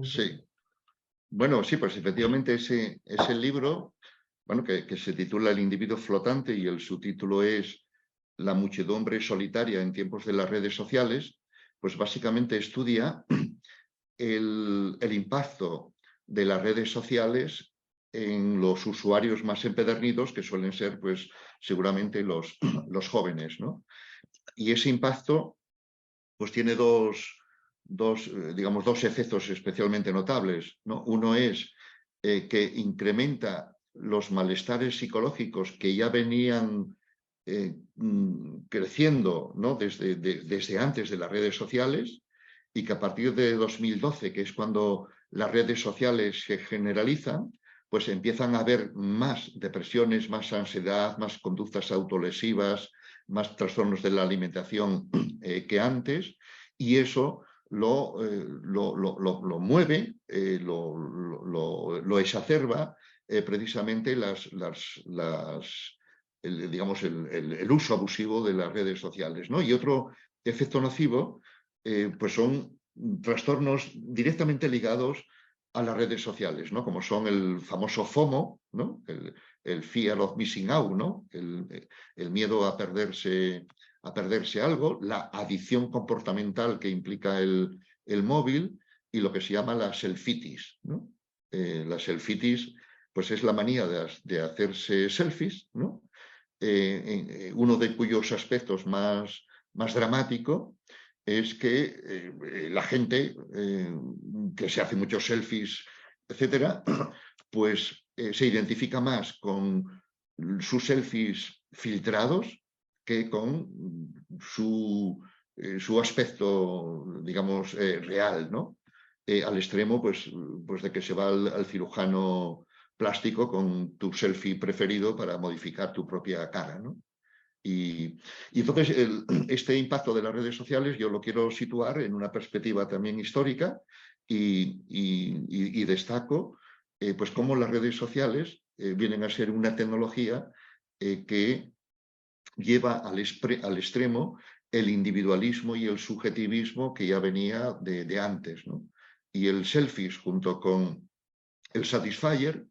Sí. Bueno, sí, pues efectivamente ese libro, bueno, que se titula El individuo flotante y el subtítulo es La muchedumbre solitaria en tiempos de las redes sociales, pues básicamente estudia el impacto de las redes sociales en los usuarios más empedernidos, que suelen ser, pues, seguramente los jóvenes, ¿no? Y ese impacto, pues, tiene digamos, dos efectos especialmente notables, ¿no? Uno es que incrementa los malestares psicológicos que ya venían creciendo, ¿no? desde antes de las redes sociales, y que a partir de 2012, que es cuando las redes sociales se generalizan, pues empiezan a haber más depresiones, más ansiedad, más conductas autolesivas, más trastornos de la alimentación que antes, y eso lo mueve, lo exacerba precisamente digamos, el uso abusivo de las redes sociales, ¿no? Y otro efecto nocivo pues son trastornos directamente ligados a las redes sociales, ¿no? Como son el famoso FOMO, ¿no? El fear of missing out, ¿no? El miedo a perderse algo, la adicción comportamental que implica el móvil y lo que se llama la selfitis, ¿no? La selfitis, pues es la manía de hacerse selfies, ¿no? Uno de cuyos aspectos más dramático es que la gente que se hace muchos selfies, etcétera, pues se identifica más con sus selfies filtrados que con su aspecto, digamos, real, ¿no? Al extremo, pues de que se va al cirujano plástico con tu selfie preferido para modificar tu propia cara, ¿no? Y entonces este impacto de las redes sociales yo lo quiero situar en una perspectiva también histórica y destaco pues cómo las redes sociales vienen a ser una tecnología que lleva al extremo el individualismo y el subjetivismo que ya venía de antes, ¿no? Y el selfies junto con el Satisfyer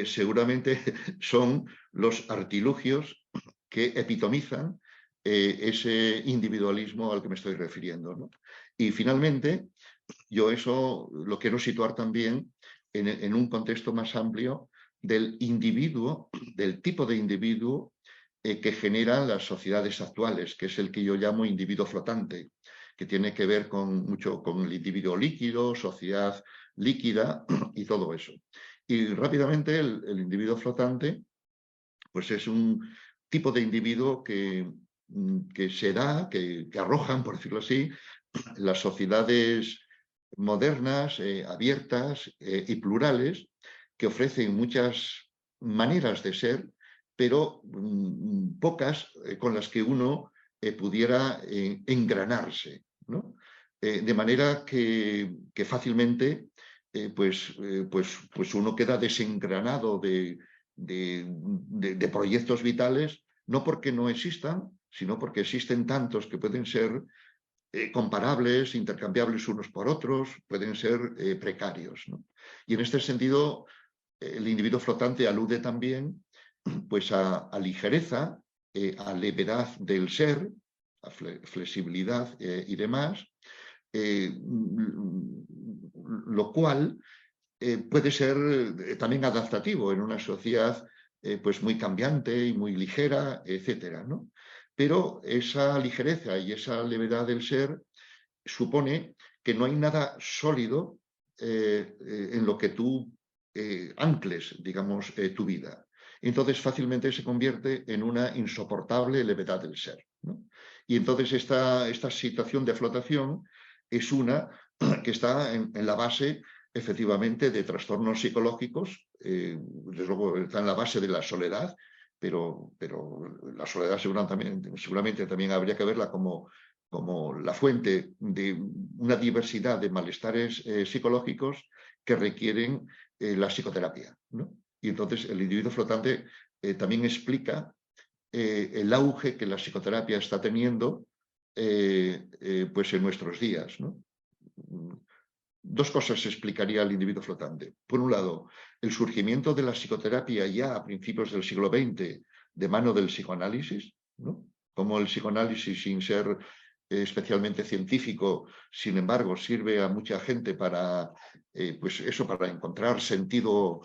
seguramente son los artilugios que epitomizan ese individualismo al que me estoy refiriendo, ¿no? Y finalmente, yo eso lo quiero situar también en un contexto más amplio del individuo, del tipo de individuo que generan las sociedades actuales, que es el que yo llamo individuo flotante, que tiene que ver mucho con el individuo líquido, sociedad líquida y todo eso. Y rápidamente el individuo flotante pues es un tipo de individuo que se da, que arrojan, por decirlo así, las sociedades modernas, abiertas y plurales, que ofrecen muchas maneras de ser, pero pocas con las que uno pudiera engranarse, ¿no? De manera que fácilmente pues uno queda desengranado de proyectos vitales, no porque no existan, sino porque existen tantos que pueden ser comparables, intercambiables unos por otros, pueden ser precarios, ¿no? Y en este sentido, el individuo flotante alude también pues, a ligereza, a levedad del ser, a flexibilidad y demás, lo cual puede ser también adaptativo en una sociedad pues muy cambiante y muy ligera, etcétera, ¿no? Pero esa ligereza y esa levedad del ser supone que no hay nada sólido en lo que tú ancles, digamos, tu vida. Entonces fácilmente se convierte en una insoportable levedad del ser, ¿no? Y entonces esta situación de flotación es una que está en la base, efectivamente, de trastornos psicológicos, desde luego está en la base de la soledad, pero la soledad seguramente también habría que verla como la fuente de una diversidad de malestares psicológicos que requieren la psicoterapia, ¿no? Y entonces el individuo flotante también explica el auge que la psicoterapia está teniendo pues en nuestros días, ¿no? Dos cosas explicaría el individuo flotante. Por un lado, el surgimiento de la psicoterapia ya a principios del siglo XX de mano del psicoanálisis, ¿no? Como el psicoanálisis, sin ser especialmente científico, sin embargo, sirve a mucha gente para, pues eso, para encontrar sentido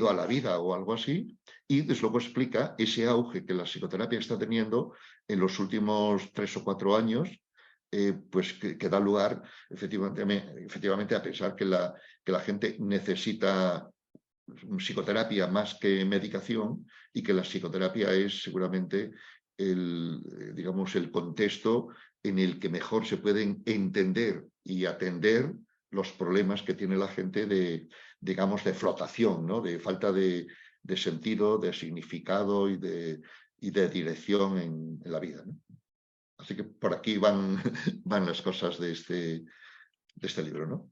a la vida o algo así, y desde luego explica ese auge que la psicoterapia está teniendo en los últimos 3 o 4 años, pues que da lugar efectivamente a pensar que la gente necesita psicoterapia más que medicación y que la psicoterapia es seguramente digamos, el contexto en el que mejor se pueden entender y atender los problemas que tiene la gente digamos, de flotación, ¿no? De falta de sentido, de significado y de dirección en la vida, ¿no? Así que por aquí van las cosas de este libro, ¿no?